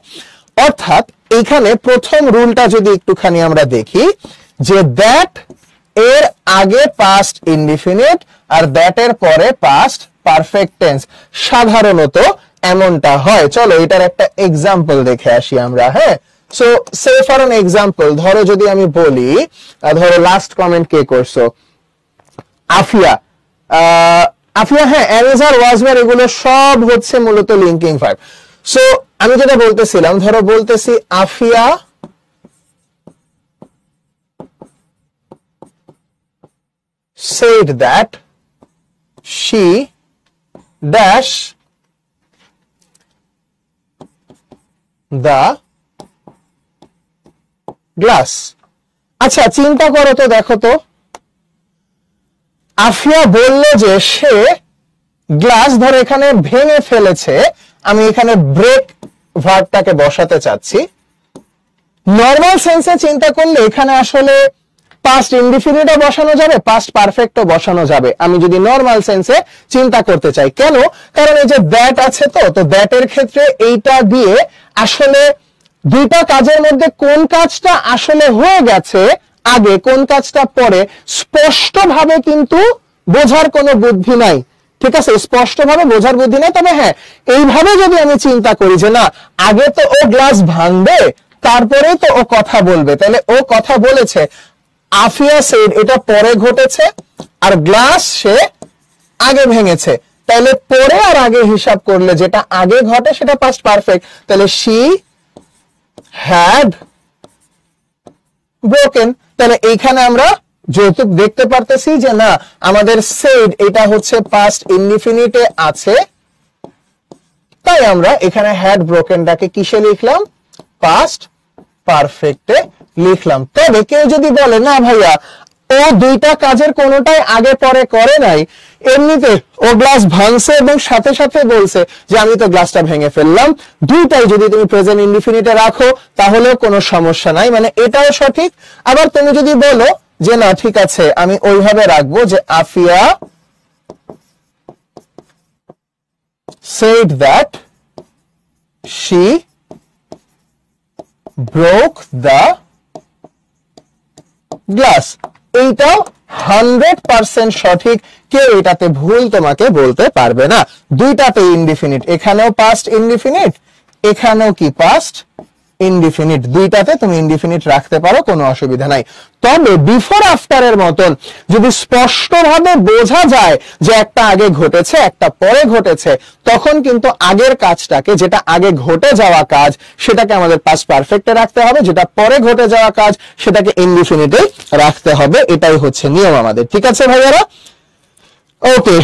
অর্থাৎ এখানে প্রথম রুলটা যদি একটুখানি আমরা দেখি, যে দ্যাট এর আগে পাস্ট ইনডিফিনিট আর দ্যাট এর পরে পাস্ট পারফেক্ট টেন্স, সাধারণত এমনটা হয়। চলো এটার একটা এক্সাম্পল দেখে আসি আমরা। হ্যাঁ, so say for an example, ধরো যদি আমি বলি, ধরো লাস্ট কমেন্ট কে করছো? আফিয়া, আফিয়া, হ্যাঁ, অ্যাজ আর ওয়াজ ওয়ার এগুলো সব হচ্ছে মূলত লিঙ্কিং ভার্ব। সো আমি যেটা বলতেছিলাম, ধরো বলতেছি Afia said that she dash the glass। আচ্ছা চিন্তা করো তো, দেখো তো, আফিয়া বলল যে সে গ্লাস ধরো এখানে ভেঙে ফেলেছে, আমি এখানে ব্রেক ভার্বটাকে বসাতে চাচ্ছি। নর্মাল সেন্সে চিন্তা করলে এখানে আসলে পাস্ট ইনডিফিনিটও বসানো যাবে, পাস্ট পারফেক্টও বসানো যাবে, আমি যদি নর্মাল সেন্সে চিন্তা করতে চাই। কেন? কারণ এই যে দ্যাট আছে, তো দ্যাটের ক্ষেত্রে এইটা দিয়ে আসলে দুইটা কাজের মধ্যে কোন কাজটা আসলে হয়ে গেছে আগে, কোন কাজটা পরে, স্পষ্টভাবে কিন্তু বোঝার কোনো বুদ্ধি নাই। ঠিক আছে, স্পষ্টভাবে বোঝার বুদ্ধি নাই। তবে হ্যাঁ, এইভাবে যদি আমি চিন্তা করি যে না, আগে তো ও গ্লাস ভাঙবে, তারপরেই তো ও কথা বলবে, তাহলে ও কথা বলেছে, আফিয়া সেড এটা পরে ঘটেছে, আর গ্লাস সে আগে ভেঙেছে, তাহলে পরে আর আগে হিসাব করলে যেটা আগে ঘটে সেটা পাস্ট পারফেক্ট। তাহলে শি হ্যাড ব্রোকেন। তাহলে এইখানে আমরা যৌতুক দেখতে পারতেছি যে না, আমাদের সেড এটা হচ্ছে পাস্ট ইনডিফিনিটে আছে, তাই আমরা এখানে হ্যাড ব্রোকেনটাকে কিসে লিখলাম? পাস্ট পারফেক্টে লিখলাম। তবে কেউ যদি বলে না ভাইয়া ও দুইটা কাজের কোনোটাই আগে পরে করে নাই, এমনিতে ও গ্লাস ভাঙছে এবং সাথে সাথে বলছে যে আমি তো গ্লাসটা ভেঙে ফেললাম, দুইটাই যদি তুমি প্রেজেন্ট ইনডিফিনিটে রাখো তাহলেও কোনো সমস্যা নাই, মানে এটাও সঠিক। আবার তুমি যদি বলো যে না ঠিক আছে আমি ওইভাবে রাখবো যে Afia said that she broke the glass, এইটাও 100% সঠিক, কেউ এটাতে ভুল তোমাকে বলতে পারবে না। দুইটাতে ইনডিফিনিট, এখানেও পাস্ট ইনডিফিনিট, এখানেও কি পাস্ট ইনডিফিনিট, দুইটাতে তুমি ইনডিফিনিট রাখতে পারো, কোনো অসুবিধা নাই। তবে বিফোর আফটারের মতন যদি স্পষ্টভাবে বোঝা যায় যে একটা আগে ঘটেছে একটা পরে ঘটেছে, তখন কিন্তু আগের কাজটাকে, যেটা আগে ঘটে যাওয়া কাজ, সেটাকে আমাদের পাস্ট পারফেক্টে রাখতে হবে, যেটা পরে ঘটে যাওয়া কাজ সেটাকে ইনডিফিনিটে রাখতে হবে। এটাই হচ্ছে নিয়ম আমাদের। ঠিক আছে ভাইয়ারা? ওকে,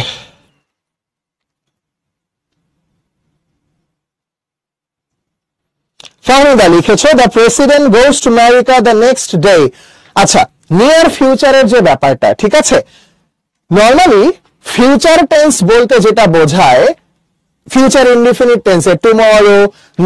ফাহমিদা লিখেছো the president goes to America the next day. আচ্ছা, নিয়ার ফিউচারের যে ব্যাপারটা, ঠিক আছে, নর্মালি ফিউচার টেন্স বলতে যেটা বোঝায়, ফিউচার ইনডিফিনিট টেন্সে tomorrow,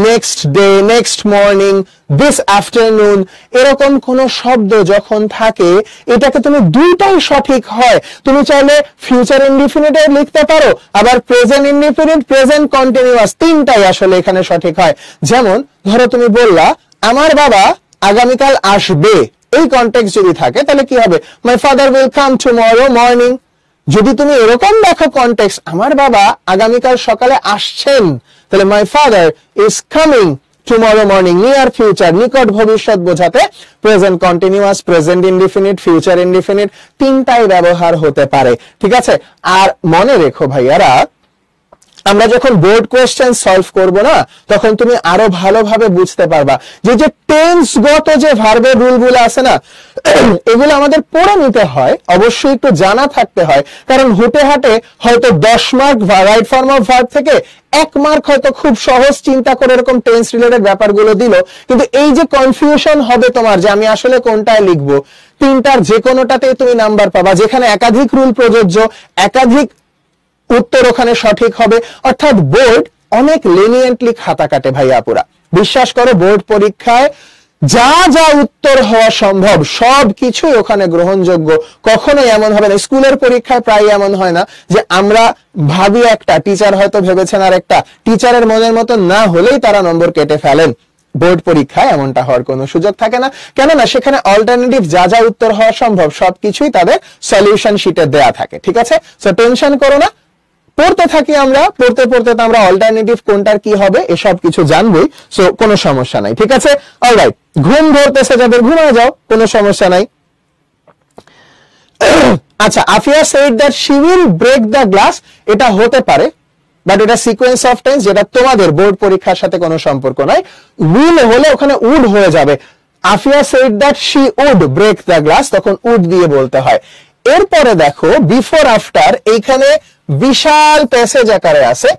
next day, next morning, this afternoon, এরকম কোন শব্দ যখন থাকে, এটাকে তুমি দুইটাই সঠিক হয়, তুমি চাইলে ফিউচার ইনডিফিনিটে লিখতে পারো, আবার প্রেজেন্ট ইনডিফিনিট, প্রেজেন্ট কন্টিনিউয়াস, তিনটাই আসলে এখানে সঠিক হয়। যেমন ধরো তুমি বললা আমার বাবা আগামীকাল আসবে, এই কনটেক্সট যদি থাকে তাহলে কি হবে? My father will come tomorrow morning. যদি তুমি এরকম দেখো কনটেক্সট, আমার বাবা আগামীকাল সকালে আসছেন, তাহলে my father is coming tomorrow morning. Near future, নিকট ভবিষ্যৎ বোঝাতে present continuous, present indefinite, future indefinite, তিনটাই ব্যবহার হতে পারে। ঠিক আছে? আর মনে রেখো ভাইয়ারা, আমরা যখন বোর্ড কোয়েশ্চেন সলভ করব না, তখন তুমি আরো ভালোভাবে বুঝতে পারবা যে যে টেন্সগত যে ভার্বের রুলগুলো আছে না, এগুলো আমাদের পড়ে নিতে হয়, অবশ্যই একটু জানা থাকতে হয়। কারণ হুটে হাটে হয়তো 10 mark right form of verb থেকে 1 মার্ক হয়তো খুব সহজ চিন্তা করে এরকম টেন্স রিলেটেড ব্যাপারগুলো দিল, কিন্তু এই যে কনফিউশন হবে তোমার যে আমি আসলে কোনটায় লিখবো, তিনটার যে কোনোটাতেই তুমি নাম্বার পাবা। যেখানে একাধিক রুল প্রযোজ্য, একাধিক উত্তর ওখানে সঠিক হবে। অর্থাৎ বোর্ড অনেক লেনিয়েন্টলি খাতা কাটে ভাইয়া আপুরা, বিশ্বাস করো, বোর্ড পরীক্ষায় যা যা উত্তর হওয়া সম্ভব সব কিছুই ওখানে গ্রহণযোগ্য। কখনোই এমন হবে না, স্কুলের পরীক্ষায় প্রায় এমন হয় না যে আমরা ভাবি একটা, টিচার হয়তো ভেবেছেন আর একটা, টিচারের মনের মতো না হলেই তারা নম্বর কেটে ফেলেন। বোর্ড পরীক্ষায় এমনটা হওয়ার কোনো সুযোগ থাকে না, কেননা সেখানে অল্টারনেটিভ যা যা উত্তর হওয়া সম্ভব সবকিছুই তাদের সলিউশন শিটে দেয়া থাকে। ঠিক আছে? সো টেনশন করো না, পড়তে থাকি আমরা, পড়তে পড়তে তো আমরা অল্টারনেটিভ কোনটার কি হবে এসব কিছু জানবই, সো কোনো সমস্যা নাই। ঠিক আছে? অলরাইট, ঘুম ধরতেছে যাদের ঘুমায় যাও, কোনো সমস্যা নাই। আচ্ছা, Afia said that she will break the glass, এটা হতে পারে, বাট এটা সিকোয়েন্স অফ টেন্স, যেটা তোমাদের বোর্ড পরীক্ষার সাথে কোনো সম্পর্ক নাই। উইল হলে ওখানে উড হয়ে যাবে। Afia said that she would break the glass, তখন উড দিয়ে বলতে হয়। এরপরে দেখো বিফোর আফটার, এইখানে বিশাল প্যাসেজ আকারে আছে।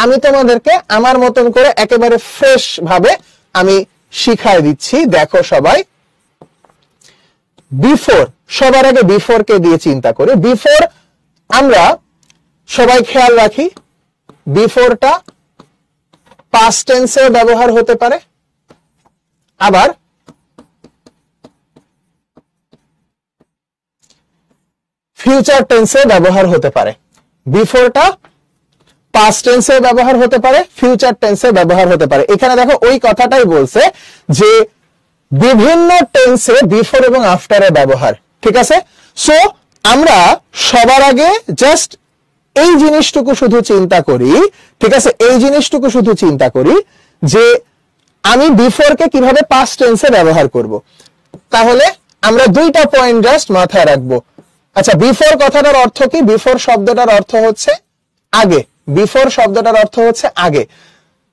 আমি তোমাদেরকে আমার মতন করে একেবারে ফ্রেশ ভাবে আমি শিখাই দিচ্ছি, দেখো সবাই। বিফোর, সবার আগে বিফোর কে দিয়ে চিন্তা করি। বিফোর আমরা সবাই খেয়াল রাখি, বিফোরটা পাস্ট টেন্সে ব্যবহার হতে পারে, আবার ফিউচার টেন্সে ব্যবহার হতে পারে। বিফোরটা পাস্ট টেন্সে ব্যবহার হতে পারে, ফিউচার টেন্সে ব্যবহার হতে পারে। এখানে দেখো ওই কথাটাই বলছে যে বিভিন্ন টেন্সে বিফোর এবং আফটারের ব্যবহার, ঠিক আছে। সো আমরা সবার আগে জাস্ট এই জিনিসটুকু শুধু চিন্তা করি, ঠিক আছে, এই জিনিসটুকু শুধু চিন্তা করি যে আমি বিফোর কে কিভাবে পাস্ট টেন্সে ব্যবহার করব। তাহলে আমরা দুইটা পয়েন্ট জাস্ট মাথায় রাখবো। আচ্ছা, বিফোর কথাটার অর্থ কি? বিফোর শব্দটার অর্থ হচ্ছে আগে। বিফোর শব্দটার অর্থ হচ্ছে আগে।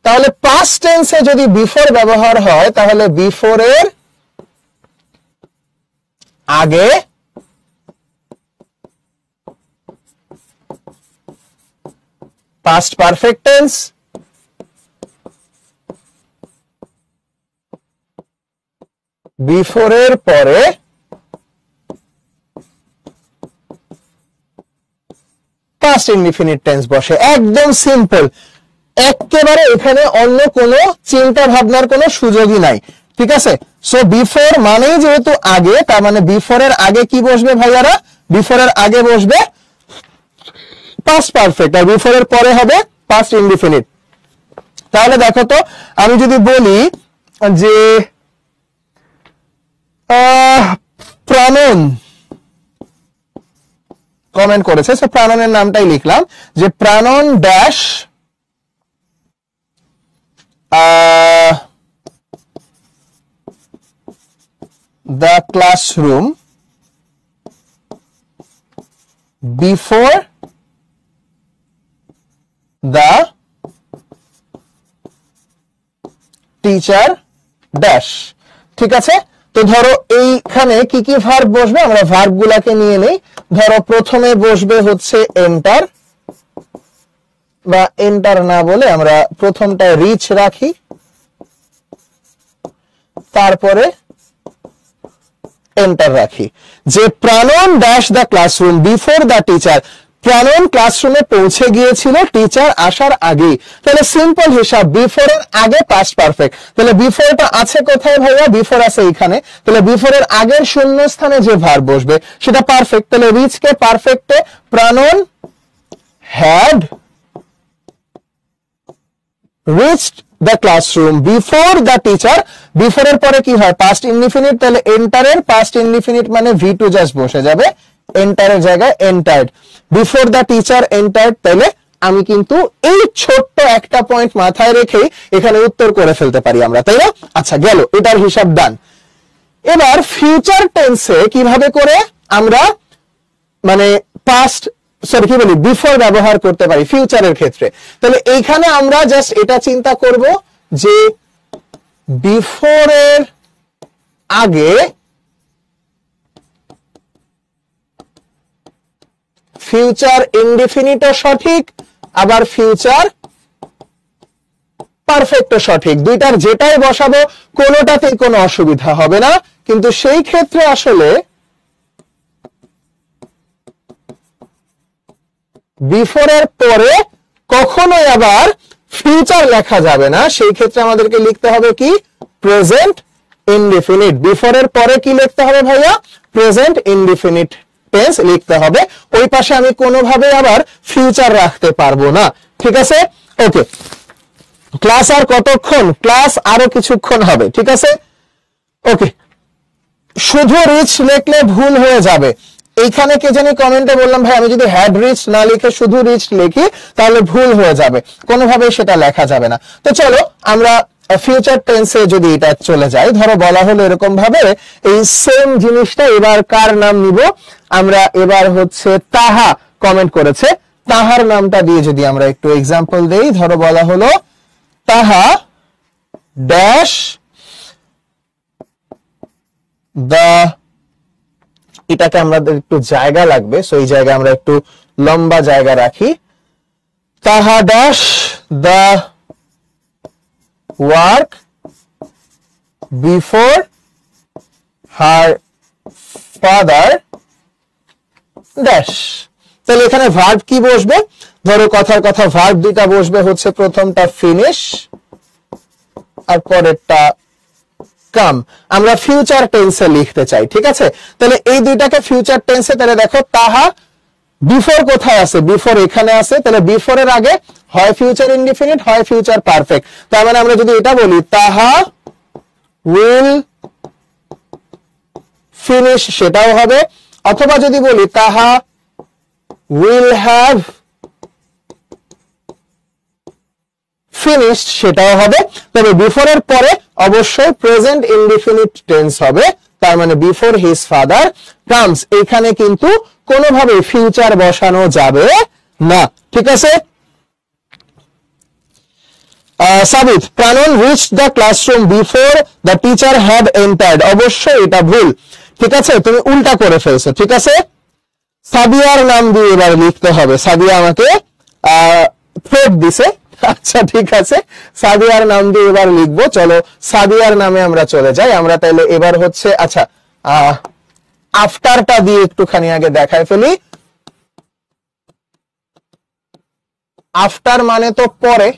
তাহলে পাস্ট টেন্সে যদি বিফোর ব্যবহার হয়, তাহলে বিফোরের আগে পাস্ট পারফেক্ট টেন্স, বিফোরের পরে পাস্ট ইনডিফিনিট টেন্স বসে। একদম সিম্পল, একেবারে এখানে অন্য কোনো চিন্তা ভাবনার কোনো সুযোগই নাই, ঠিক আছে। সো বিফোর মানেই যেহেতু আগে, তার মানে বিফোরের আগে কি বসবে ভাইয়ারা? বিফোরের আগে বসবে পাস্ট পারফেক্ট, আর বিফোরের পরে হবে পাস্ট ইনডিফিনিট। তাহলে দেখো তো, আমি যদি বলি যে প্রাণন কমেন্ট করেছে, সো প্রাণনের নামটাই লিখলাম, যে Pranon dash the classroom before the teacher dash, ঠিক আছে। তো ধরো এইখানে কি কি ভার্ব বসবে, আমরা ভার্ব গুলাকে নিয়ে নেই। ধরো প্রথমে বসবে হচ্ছে এন্টার, বা এন্টার না বলে আমরা প্রথমটা রিচ রাখি, তারপরে এন্টার রাখি। যে Pranon dash the classroom before the teacher, Pranon ক্লাসরুমে পৌঁছে গিয়েছিল টিচার আসার আগে। তাহলে সিম্পল হিসাব, বিফোরের আগে পাস্ট পারফেক্ট। তাহলে বিফোরটা আছে কোথায় ভাইয়া? বিফোর আছে এইখানে। তাহলে বিফোরের আগের শূন্য স্থানে যে ভার্ব বসবে সেটা পারফেক্ট। তাহলে রিচ কে পারফেক্টে Pranon had reached the classroom before the teacher, before এর পরে কি হয়? Past indefinite. তাহলে এন্টার এর পাস্ট ইনডিফিনিট মানে V2 জাস্ট বসে যাবে, এন্টার এর জায়গায় entered. Before the teacher entered. তাহলে আমি কিন্তু এই ছোট্ট একটা পয়েন্ট মাথায় রেখেই এখানে উত্তর করে ফেলতে পারি আমরা, তাই না? আচ্ছা, গেল, এটার হিসাব ডান। এবার ফিউচার টেন্সে কিভাবে করে আমরা মানে পাস্ট সরি কি বলি বিফোর ব্যবহার করতে পারি ফিউচারের ক্ষেত্রে। তাহলে এইখানে আমরা জাস্ট এটা চিন্তা করব যে বিফোরের আগে ফিউচার ইনডিফিনিটও সঠিক, আবার ফিউচার পারফেক্টও সঠিক। দুইটার যেটাই বসাবো কোনোটাতেই কোনো অসুবিধা হবে না। কিন্তু সেই ক্ষেত্রে আসলে বিফোরের পরে কখনোই আবার ফিউচার লেখা যাবে না। সেই ক্ষেত্রে আমাদেরকে লিখতে হবে কি? Present indefinite. বিফোরের পরে কি লিখতে হবে ভাইয়া? প্রেজেন্ট ইনডিফিনিট টেন্স লিখতে হবে। ওই পাশে আমি কোনোভাবে আবার ফিউচার রাখতে পারবো না, ঠিক আছে? ওকে, ক্লাস আর কতক্ষণ? ক্লাস আরো কিছুক্ষণ হবে, ঠিক আছে? ওকে, শুধু রিচ লিখলে ভুল হয়ে যাবে। এইখানে কে জানি কমেন্টে বললাম ভাই আমি যদি হ্যাড রিচ না লিখে শুধু রিচ লিখি তাহলে ভুল হয়ে যাবে, কোনোভাবেই সেটা লেখা যাবে না। তো চলো আমরা ফিউচার টেন্সে যদি এটা চলে যায়, ধরো বলা হলো এরকম ভাবে এই সেম জিনিসটা এবার কার নাম নিব আমরা, এবার হচ্ছে তাহা কমেন্ট করেছে, তাহার নামটা দিয়ে যদি আমরা একটু এক্সাম্পল দেই, ধরো বলা হলো তাহা ড্যাশ দা, এটাকে আমাদের একটু জায়গা লাগবে, সো এই জায়গায় আমরা একটু লম্বা জায়গা রাখি, Taha dash the work before her father dash. তাহলে এখানে ভার্ব কি বসবে, ধরো কথার কথা ভার্ব দুইটা বসবে, হচ্ছে প্রথমটা ফিনিশ আর পরেরটা কাম। আমরা ফিউচার টেন্সে লিখতে চাই, ঠিক আছে। তাহলে এই দুইটাকে ফিউচার টেন্সে, তাহলে দেখো তাহা বিফোর কোথায় আছে, বিফোর এখানে আছে, তাহলে বিফোর এর আগে হয় ফিউচার ইনডিফিনিট হয় ফিউচার পারফেক্ট। তার মানে আমরা যদি এটা বলি তাহা উইল ফিনিশ সেটাও হবে, অথবা যদি বলি তাহা উইল হ্যাভ ফিনিশড সেটাও হবে। তবে বিফোর এর পরে অবশ্যই প্রেজেন্ট ইনডিফিনিট টেন্স হবে, তার মানে বিফোর হিজ ফাদার কামস, এখানে কিন্তু কোনোভাবে ফিউচার বসানো যাবে না, ঠিক আছে। Sabit, Pranon reached the classroom before the teacher had entered, অবশ্যই এটা ভুল, ঠিক আছে, তুমি উল্টা করে ফেলছো, ঠিক আছে। সাদিয়ার নাম দিয়ে এবার লিখতে হবে, সাদিয়া আমাকে থ্রেড দিছে, আচ্ছা ঠিক আছে, সাদিয়ার নাম দিয়ে এবার লিখবো। চলো সাদিয়ার নামে আমরা চলে যাই, আমরা তাইলে এবার হচ্ছে আচ্ছা আফটারটা দিয়ে একটুখানি আগে দেখায় ফেলি। আফটার মানে তো পরে,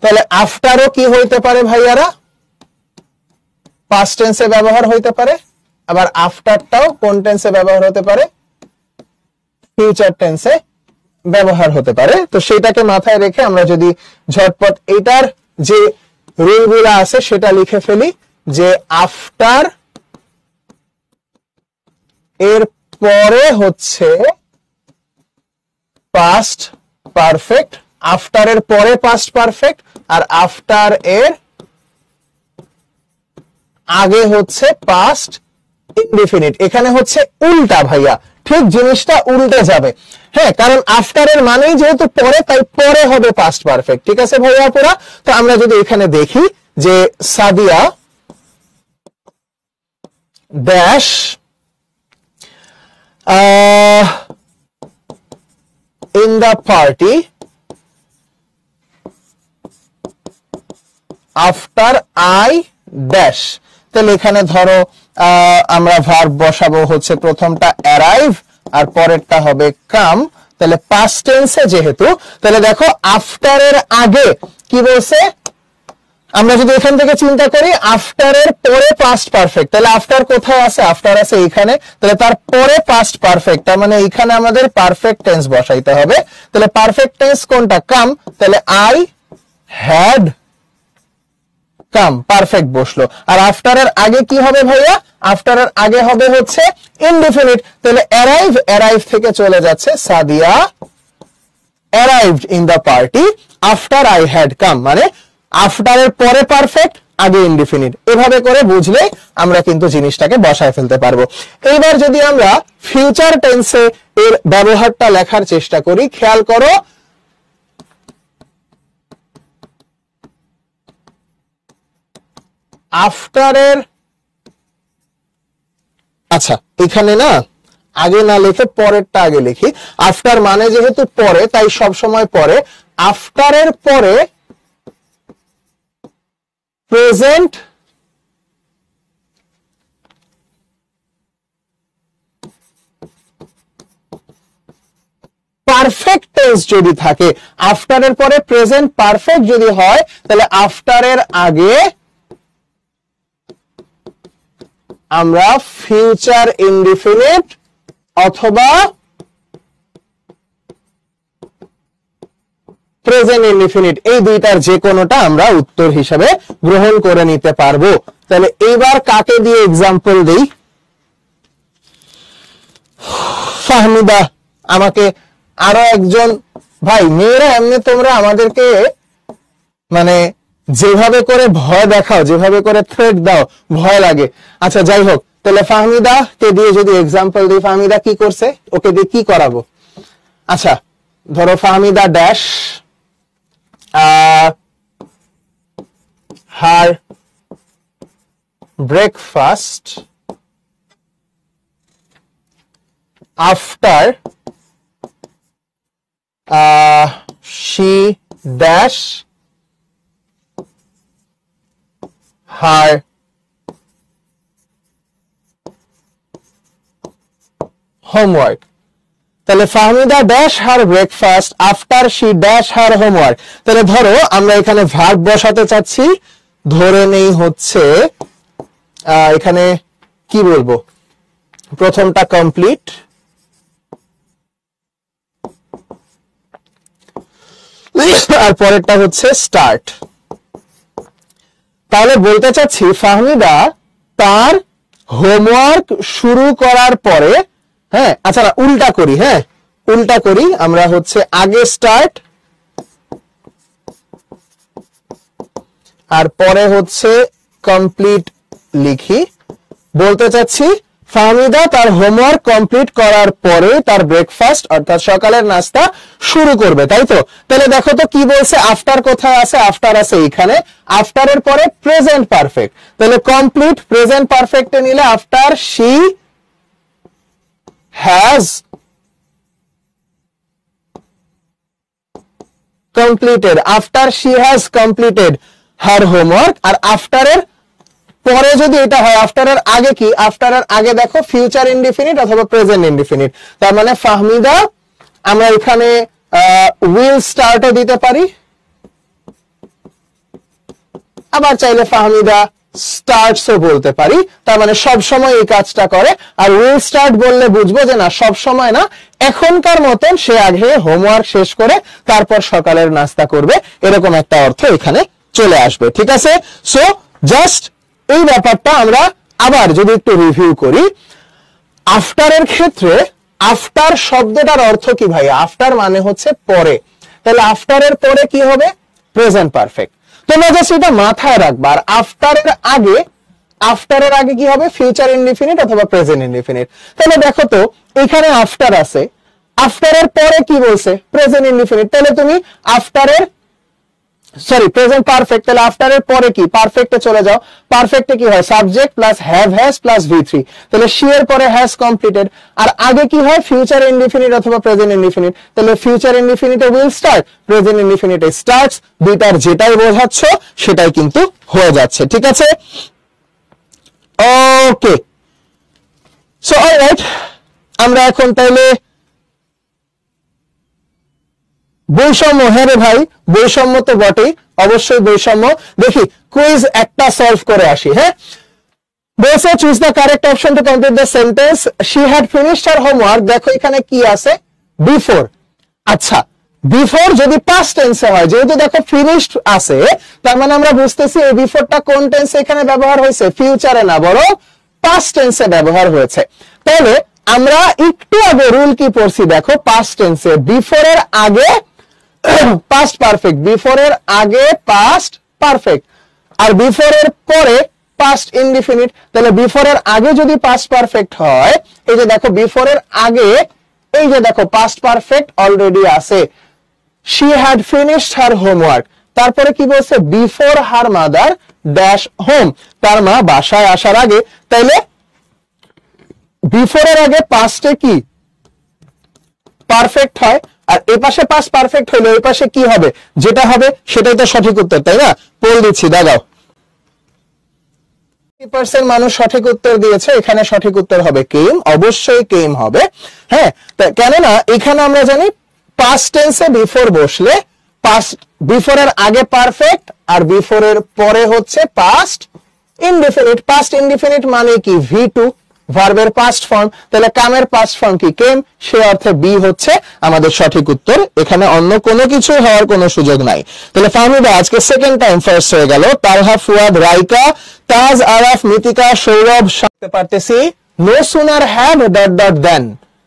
তাহলে আফটারও কি হইতে পারে ভাইয়ারা, পাস্ট টেন্সে ব্যবহার হইতে পারে, আবার আফটারটাও কোন টেন্সে ব্যবহার হতে পারে, ফিউচার টেন্সে ব্যবহার হতে পারে। তো সেটাকে মাথায় রেখে আমরা যদি ঝটপট এটার যে রুলগুলো আছে সেটা লিখে ফেলি, যে আফটার এর পরে হচ্ছে পাস্ট পারফেক্ট, আফটার এর পরে পাস্ট পারফেক্ট, আর আফটার এর আগে হচ্ছে পাস্ট ইনডিফিনিট। এখানে হচ্ছে উল্টা ভাইয়া, ঠিক জিনিসটা উল্টে যাবে, হ্যাঁ, কারণ আফটার এর মানেই যেহেতু পরে, তাই পরে হবে পাস্ট পারফেক্ট, ঠিক আছে ভাইয়া পুরা। তো আমরা যদি এখানে দেখি যে Sadia dash in the party after I dash, তাহলে এখানে ধরো আমরা ভার্ব বসাবো হচ্ছে প্রথমটা অ্যারাইভ আর পরেরটা হবে কাম, তাহলে পাস্ট টেন্সে যেহেতু, তাহলে দেখো আফটার এর আগে কি বলছে, আমরা যদি এখান থেকে চিন্তা করি আফটার এর পরে পাস্ট পারফেক্ট, তাহলে আফটার কোথায় আছে, আফটার আছে এখানে, তাহলে তার পরে পাস্ট পারফেক্ট, তার মানে এখানে আমাদের পারফেক্ট টেন্স বসাইতে হবে। তাহলে পারফেক্ট টেন্স কোনটা, কাম, তাহলে আই হ্যাড কাম, পারফেক্ট বসলো। আর আফটার এর আগে কি হবে ভাইয়া, আফটার এর আগে হবে হচ্ছে ইনডিফিনিট, তাহলে অ্যারাইভ, অ্যারাইভ থেকে চলে যাচ্ছে Sadia arrived in the party after I had come, মানে আফটার এর পরে পারফেক্ট আগে ইনডিফিনিট। এভাবে করে বুঝলে আমরা কিন্তু জিনিসটাকে বসায় ফেলতে পারবো। এইবার যদি আমরা ফিউচার টেন্সে এর ব্যবহারটা লেখার চেষ্টা করি, খেয়াল করো আফটারের, আচ্ছা এখানে না আগে না লিখে পরেরটা আগে লিখি, আফটার মানে যেহেতু পরে তাই সব সময় পরে, আফটারের পরে প্রেজেন্ট পারফেক্ট টেন্স যদি থাকে, আফটারের পরে প্রেজেন্ট পারফেক্ট যদি হয়, তাহলে আফটারের আগে আমরা ফিউচার ইনডিফিনিট অথবা প্রেজেন্ট ইনডিফিনিট এই দুইটার যে কোনোটা আমরা উত্তর হিসেবে গ্রহণ করে নিতে পারবো। তাহলে এইবার কাকে দিয়ে এক্সাম্পল দেই, ফাহমিদা আমাকে আরো একজন, ভাই মেয়েরা এমনি তোমরা আমাদেরকে মানে যেভাবে করে ভয় দেখাও, যেভাবে করে থ্রেট দাও, ভয় লাগে। আচ্ছা যাই হোক, তাহলে ফাহমিদা কে দিয়ে যদি এক্সাম্পল দিই, ফাহমিদা কি করছে, ওকে দিয়ে কি করাবো? আচ্ছা ধরো Fahmida dash her breakfast after she dash her homework. তাহলে Fahmida dash her breakfast after she dash her homework. তাহলে ধরো আমরা এখানে ভার্ব বসাতে চাচ্ছি, ধরে নেই হচ্ছে এখানে কি বলবো, প্রথমটা কমপ্লিট, আর পরেরটা হচ্ছে স্টার্ট। তাহলে বলতে চাচ্ছি ফাহমিদা তার হোমওয়ার্ক শুরু করার পরে, হ্যাঁ আচ্ছা না উল্টা করি, হ্যাঁ উল্টা করি, আমরা হচ্ছে আগে স্টার্ট আর পরে হচ্ছে কমপ্লিট লিখি। বলতে চাচ্ছি ফাহমিদা তার হোমওয়ার্ক কমপ্লিট করার পরে তার ব্রেকফাস্ট অর্থাৎ সকালের নাস্তা শুরু করবে, তাই তো? তাহলে দেখো তো কি বলছে, আফটার কোথায় আছে, আফটার আছে এখানে, আফটারের পরে প্রেজেন্ট পারফেক্ট, তাহলে কমপ্লিট প্রেজেন্ট পারফেক্টে নিলে after she has completed, after she has completed her homework. আর আফটারের পরে যদি এটা হয়, আফটারের আগে কি, আফটারের আগে দেখো ফিউচার ইনডিফিনিট অথবা প্রেজেন্ট ইনডিফিনিট, তার মানে ফাহমিদা আমরা এখানে উইল স্টার্টও দিতে পারি, আবার চাইলে ফাহমিদা স্টার্টসও বলতে পারি, তার মানে সব সময় এই কাজটা করে। আর উইল স্টার্ট বললে বুঝবো যে না সব সময় না, এখনকার মতন সে আগে হোমওয়ার্ক শেষ করে তারপর সকালের নাস্তা করবে, এরকম একটা অর্থ এখানে চলে আসবে। ঠিক আছে, সো জাস্ট এই ব্যাপারটা আমরা আবার যদি একটু রিভিউ করি, আফটারের ক্ষেত্রে আফটার শব্দটার অর্থ কি ভাই? আফটার মানে হচ্ছে পরে, তাহলে আফটারের পরে কি হবে? Present perfect. তোমরা জাস্ট এটা মাথায় রাখবা। আর আফটারের আগে কি হবে? ফিউচার ইনডিফিনিট অথবা প্রেজেন্ট ইনডিফিনিট। তাহলে দেখো তো এখানে আফটার আছে, আফটারের পরে কি বলছে? Present indefinite. তাহলে তুমি আফটারের প্রেজেন্ট পারফেক্ট, তাহলে আফটারের পরে কি? পারফেক্টে চলে যাও, পারফেক্টে কি হয়? Subject plus have has plus V3, তাহলে শি এর পরে হ্যাজ কমপ্লিটেড। আর আগে কি হয়? ফিউচার ইনডিফিনিট অথবা প্রেজেন্ট ইনডিফিনিট, তাহলে ফিউচার ইনডিফিনিটে উইল স্টার্ট, প্রেজেন্ট ইনডিফিনিটে স্টার্টস, দুইটার যেটাই বোঝাচ্ছ সেটাই কিন্তু হয়ে যাচ্ছে। ঠিক আছে, ওকে। সো অলরাইট, আমরা এখন তাহলে বৈষম্য, হ্যাঁ রে ভাই বৈষম্য তো বটেই, অবশ্যই বৈষম্য। দেখি কুইজ একটা সলভ করে আসি। হ্যাঁ, বলছে choose the correct option to complete the sentence she had finished her homework. দেখো এখানে কি আছে? বিফোর। আচ্ছা, বিফোর যদি পাস্ট টেন্সে হয়, যেহেতু দেখো ফিনিশড আছে, তার মানে আমরা বুঝতেছি এই বিফোরটা কোন টেন্সে এখানে ব্যবহার হয়েছে? ফিউচারে না, বরং পাস্ট টেন্সে ব্যবহার হয়েছে। তাহলে আমরা একটু আগে রুল কি পড়ছি দেখো, পাস্ট টেন্সে বিফোরের আগে পাস্ট পারফেক্ট, বিফোরের আগে পাস্ট পারফেক্ট, আর বিফোরের পরে পাস্ট ইনডিফিনিট। তাহলে বিফোরের আগে যদি পাস্ট পারফেক্ট হয়, এই যে দেখো বিফোরের আগে এই যে দেখো পাস্ট পারফেক্ট অলরেডি আছে, she had finished her homework। তারপরে কি বলছে? Before her mother dash home, তার মা বাসায় আসার আগে। তাইলে বিফোরের আগে পাস্টে কি পারফেক্ট হয়, আর এই পাশে পাস্ট পারফেক্ট হইলে এই পাশে কি হবে? যেটা হবে সেটাই তো সঠিক উত্তর, তাই না? বল দিচ্ছি, দাঁড়াও। 50% মানুষ সঠিক উত্তর দিয়েছে, এখানে সঠিক উত্তর হবে কেম, অবশ্যই কেম হবে। হ্যাঁ, কেননা এখানে আমরা জানি পাস্ট টেন্সে বিফোর বসলে পাস্ট, বিফোরের আগে পারফেক্ট আর বিফোরের পরে হচ্ছে পাস্ট ইনডিফিনিট। পাস্ট ইনডিফিনিট মানে কি? V2, ভার্বের পাস্ট ফর্ম। তাহলে কামের পাস্ট ফর্ম কি? কেম। সে অর্থে বি হচ্ছে আমাদের সঠিক উত্তর, এখানে অন্য কোনো কিছু হওয়ার কোনো সুযোগ নাই। তাহলে ফাহমিদা আজকে সেকেন্ড টাইম ফার্স্ট হয়ে গেল। তালহা, ফুয়াদ, রাইকা, তাজ, আরাফ, মিতিকা, সৌরভ, শুনতে পারতেছি no sooner had dot dot then.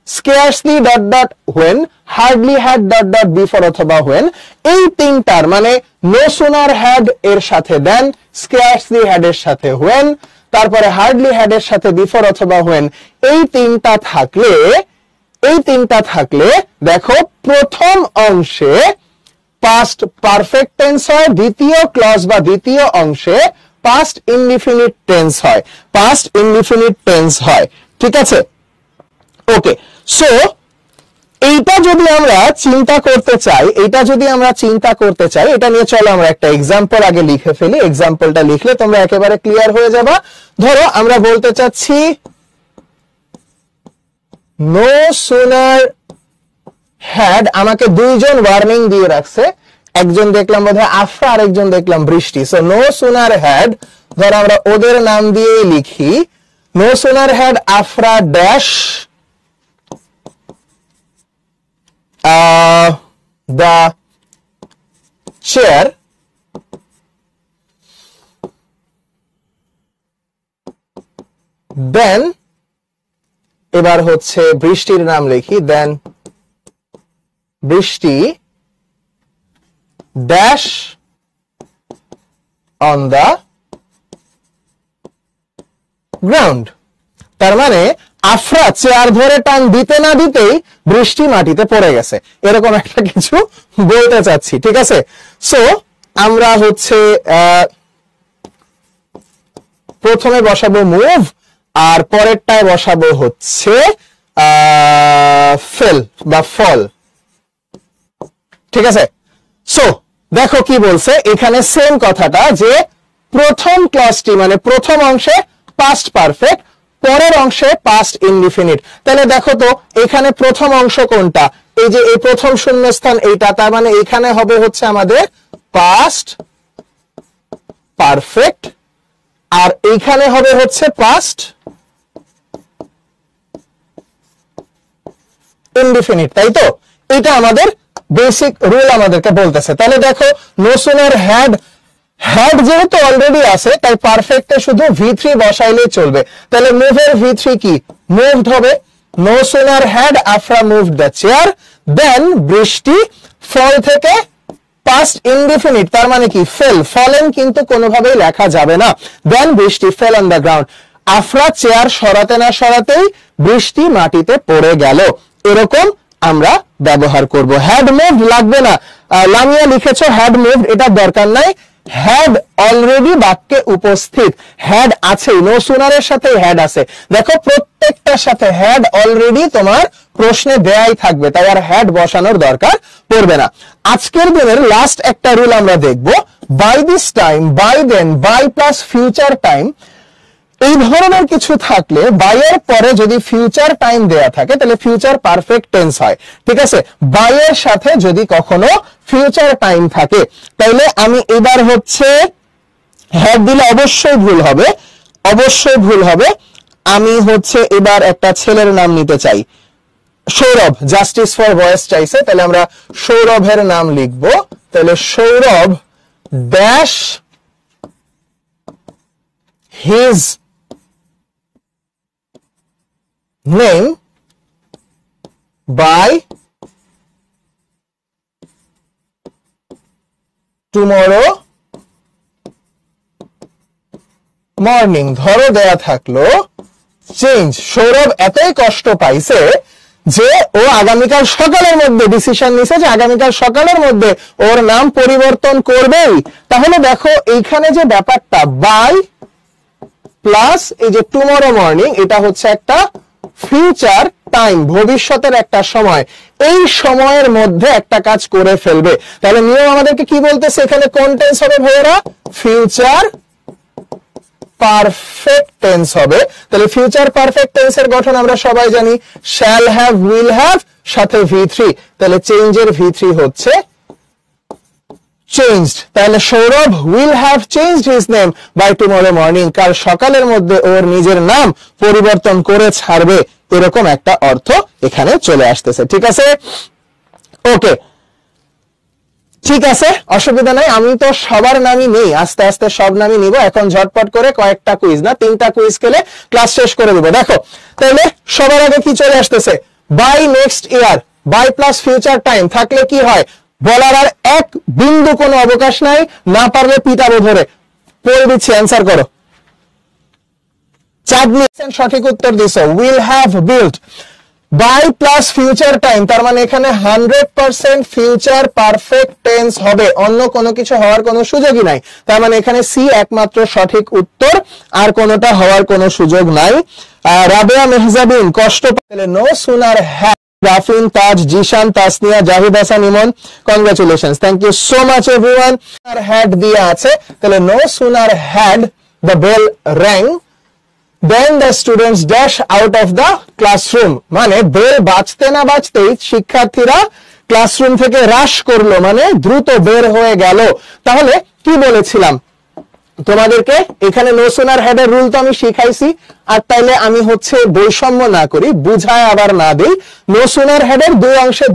scarcely dot dot when, hardly had dot dot before অথবা when, এই তিনটার মানে no sooner had এর সাথে than, scarcely had এর সাথে when, তারপরে hardly had এর সাথে before অথবা when, এই তিনটা থাকলে দেখো প্রথম অংশে past perfect tense হয়, দ্বিতীয় ক্লজ বা দ্বিতীয় অংশে past indefinite tense হয়, past indefinite tense হয়। ঠিক আছে, ওকে। সো এইটা যদি আমরা চিন্তা করতে চাই, এটা নিয়ে চলো আমরা একটা এক্সাম্পল আগে লিখে ফেলি। এক্সাম্পলটা লিখলে তোমরা একেবারে ক্লিয়ার হয়ে যাবে। ধরো আমরা বলতে চাচ্ছি নো সুনার হ্যাড, আমাকে দুইজন ওয়ার্নিং দিয়ে রাখছে, একজন দেখলাম বোধহয় আফরা, আরেকজন দেখলাম বৃষ্টি। সো নো সুনার হ্যাড, ধরো আমরা ওদের নাম দিয়ে লিখি, no sooner had Afra dash the chair, then এবার হচ্ছে বৃষ্টির নাম লিখি, then বৃষ্টি ড্যাশ on the ground। তার মানে আফরা চেয়ার ধরে টান দিতে না দিতেই বৃষ্টি মাটিতে পড়ে গেছে, এরকম একটা কিছু বলতে চাচ্ছি। ঠিক আছে, সো আমরা হচ্ছে প্রথমে বসাবো মুভ, আর পরেরটায় বসাবো হচ্ছে ফেল বা ফল। ঠিক আছে, সো দেখো কি বলছে এখানে, সেম কথাটা, যে প্রথম ক্লজটি মানে প্রথম অংশে পাস্ট পারফেক্ট, পরের অংশে পাস্ট ইনডিফিনিট। তাহলে দেখো তো এখানে প্রথম অংশ কোনটা, এই যে এই প্রথম শূন্যস্থান এইটা, তার মানে এখানে হবে হচ্ছে আমাদের পাস্ট পারফেক্ট, আর এইখানে হবে হচ্ছে পাস্ট ইনডিফিনিট, তাই তো? এটা আমাদের বেসিক রুল আমাদেরকে বলতেছে। তাহলে দেখো নো সুনার হ্যাড, হ্যাড যেহেতু অলরেডি আছে তাই পারফেক্টে শুধু V3 বসাইলেই চলবে। তাহলে মুভের V3 কি, মুভড হবে। No sooner had Afra moved the chair, then বৃষ্টি, ফল থেকে পাস্ট ইনডিফিনিট, তার মানে কি ফেল, ফলেন কিন্তু কোনোভাবেই লেখা যাবে না, দেন বৃষ্টি fail on the ground, Afra chair সরাতে না সরাতেই বৃষ্টি মাটিতে পড়ে গেল, এরকম আমরা ব্যবহার করব। হ্যাড মুভড লাগবে না, লামিয়া লিখেছো হ্যাড মুভড, এটা দরকার নাই। হ্যাড অলরেডি বাক্যে উপস্থিত, হ্যাড আছে, নো সুনারের সাথে হ্যাড আছে। দেখো প্রত্যেকটার সাথে হ্যাড অলরেডি তোমার প্রশ্নে দেয়াই থাকবে, তাই আর হ্যাড বসানোর দরকার পড়বে না। আজকের দিনের লাস্ট একটা রুল আমরা দেখব, by this time, by then, by plus future time, এই ধরনের কিছু থাকলে বাই এর পরে যদি ফিউচার টাইম দেয়া থাকে তাহলে ফিউচার পারফেক্ট টেন্স হয়। ঠিক আছে, বাই এর সাথে যদি কখনো ফিউচার টাইম থাকে তাহলে আমি এবার হচ্ছে হ্যাড দিলে অবশ্যই ভুল হবে, অবশ্যই ভুল হবে। আমি হচ্ছে এবার একটা ছেলের নাম নিতে চাই, সৌরভ, জাস্টিস ফর ভয়েস চাইছে, তাহলে আমরা সৌরভের নাম লিখব। তাহলে Sourav dash his name by tomorrow morning। ধরো দেয়া থাকলো চেঞ্জ, সৌরভ এতই কষ্ট পাইছে যে ও আগামীকাল সকালের মধ্যে ডিসিশন নিছে যে আগামীকাল সকালের মধ্যে ওর নাম পরিবর্তন করবেই। তাহলে দেখো এইখানে যে ব্যাপারটা বাই প্লাস এই যে টুমরো মর্নিং, এটা হচ্ছে একটা ফিউচার টাইম, ভবিষ্যতের একটা সময়, এই সময়ের মধ্যে একটা কাজ করে ফেলবে। তাহলে নিয়ম আমাদেরকে কি বলতেছে, এখানে কোন টেন্স হবে ভাইয়েরা, ফিউচার পারফেক্ট টেন্স হবে। তাহলে ফিউচার পারফেক্ট টেন্সের গঠন আমরা সবাই জানি, শ্যাল হ্যাভ, উইল হ্যাভ, সাথে V3। তাহলে চেঞ্জের V3 হচ্ছে changed। তাহলে Sourav will have changed his name by tomorrow morning, কাল সকালের মধ্যে ওর নিজের নাম পরিবর্তন করে ছাড়বে, এরকম একটা অর্থ এখানে চলে আসতেছে। ঠিক আছে, ওকে, ঠিক আছে, অসুবিধা নাই। আমি তো সবার নামই নেই, আস্তে আস্তে সব নামই নিব। এখন ঝটপট করে কয়েকটা কুইজ না 3টা কুইজ খেলে ক্লাস শেষ করে দেবো। দেখো তাহলে সবার আগে কি চলে আসতেছে, by next year, by plus future time থাকলে কি হয়, বলার আর এক বিন্দু কোনো অবকাশ নাই, না পারলে পিটাবো ধরে। পড়ে দিচ্ছি, অ্যান্সার করো। চাঁদনি সঠিক উত্তর দিছো, will have built. By plus future time, তার মানে এখানে 100% ফিউচার পারফেক্ট টেন্স হবে, অন্য কোনো কিছু হওয়ার কোনো সুযোগই নাই। তার মানে এখানে সি একমাত্র সঠিক উত্তর, আর কোনোটা হওয়ার কোনো সুযোগ নাই। রাবেয়া মেহজাবিন কষ্ট পেলে, no sooner had Rafin, Taj, Zishan, Tasnia, Zahid Hasan, Emon, congratulations, thank you so much everyone. Had দিয়ে আছে, তাহলে no sooner had the bell rang then the students dash out of the classroom, মানে বেল বাজতে না বাজতেই শিক্ষার্থীরা ক্লাসরুম থেকে রাশ করলো, মানে দ্রুত বের হয়ে গেল। তাহলে কি বলেছিলাম তোমাদেরকে, এখানে নো সুনার হ্যাড এর রুল তো আমি শিখাইছি, আর তাইলে আমি হচ্ছে বৈষম্য না করি, বুঝায় আবার না দিই। নো সুনার হ্যাড এর দুই অংশে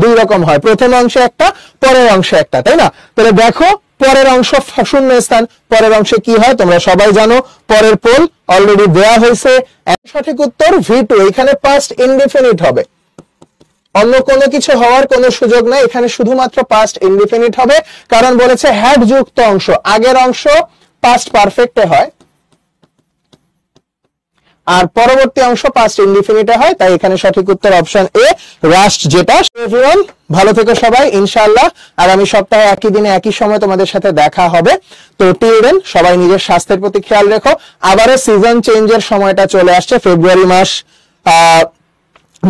দুই রকম হয়, প্রথম অংশে একটা, পরের অংশে একটা, তাই না? তাহলে দেখো পরের অংশ শূন্য স্থান, পরের অংশে কি হয় তোমরা সবাই জানো, পরের পোল অলরেডি দেয়া হয়েছে। সঠিক উত্তর V2, এখানে পাস্ট ইনডিফিনিট হবে, অন্য কোনো কিছু হওয়ার কোনো সুযোগ নাই, এখানে শুধুমাত্র পাস্ট ইনডিফিনিট হবে, কারণ বলেছে হ্যাড যুক্ত অংশ, আগের অংশ পাস্ট পারফেক্টে হয় আর পরবর্তী অংশ পাস্ট ইনডিফিনিটে হয়, তাই এখানে সঠিক উত্তর অপশন এ, রাস্ট যেটা। এভরিওয়ান ভালো থেকো সবাই, ইনশাআল্লাহ আগামী সপ্তাহে একই দিনে একই সময় তোমাদের সাথে দেখা হবে। তো টিল দেন সবাই নিজের স্বাস্থ্যের প্রতি খেয়াল রেখো। আবারও সিজন চেঞ্জের সময়টা চলে আসছে, ফেব্রুয়ারি মাস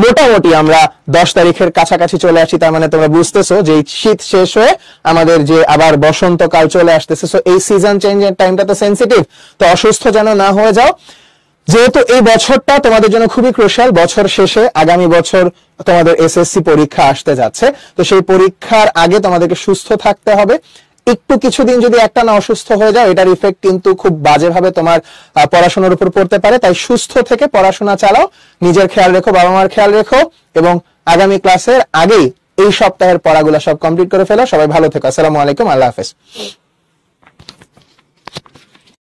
মোটামুটি আমরা 10 তারিখের কাছাকাছি চলে আসছি, তার মানে তোমরা বুঝতেছো যে শীত শেষ হয়ে আমাদের যে আবার বসন্তকাল চলে আসতেছে। সো এই সিজন চেঞ্জের টাইমটা তো সেন্সিটিভ, তো অসুস্থ যেন না হয়ে যাও। যেহেতু এই বছরটা তোমাদের জন্য খুবই ক্রুশিয়াল, বছর শেষে আগামী বছর তোমাদের এসএসসি পরীক্ষা আসতে যাচ্ছে, তো সেই পরীক্ষার আগে তোমাদেরকে সুস্থ থাকতে হবে। একটু কিছুদিন যদি একটা না অসুস্থ হয়ে যাও, এটার ইফেক্ট কিন্তু খুব বাজেভাবে তোমার পড়াশোনার উপর পড়তে পারে। তাই সুস্থ থেকে পড়াশোনা চালাও, নিজের খেয়াল রেখো, বাবা মার খেয়াল রেখো, এবং আগামী ক্লাসের আগেই এই সপ্তাহের পড়াগুলো সব কমপ্লিট করে ফেলো। সবাই ভালো থেকো, আসসালামু আলাইকুম, আল্লাহ হাফেজ।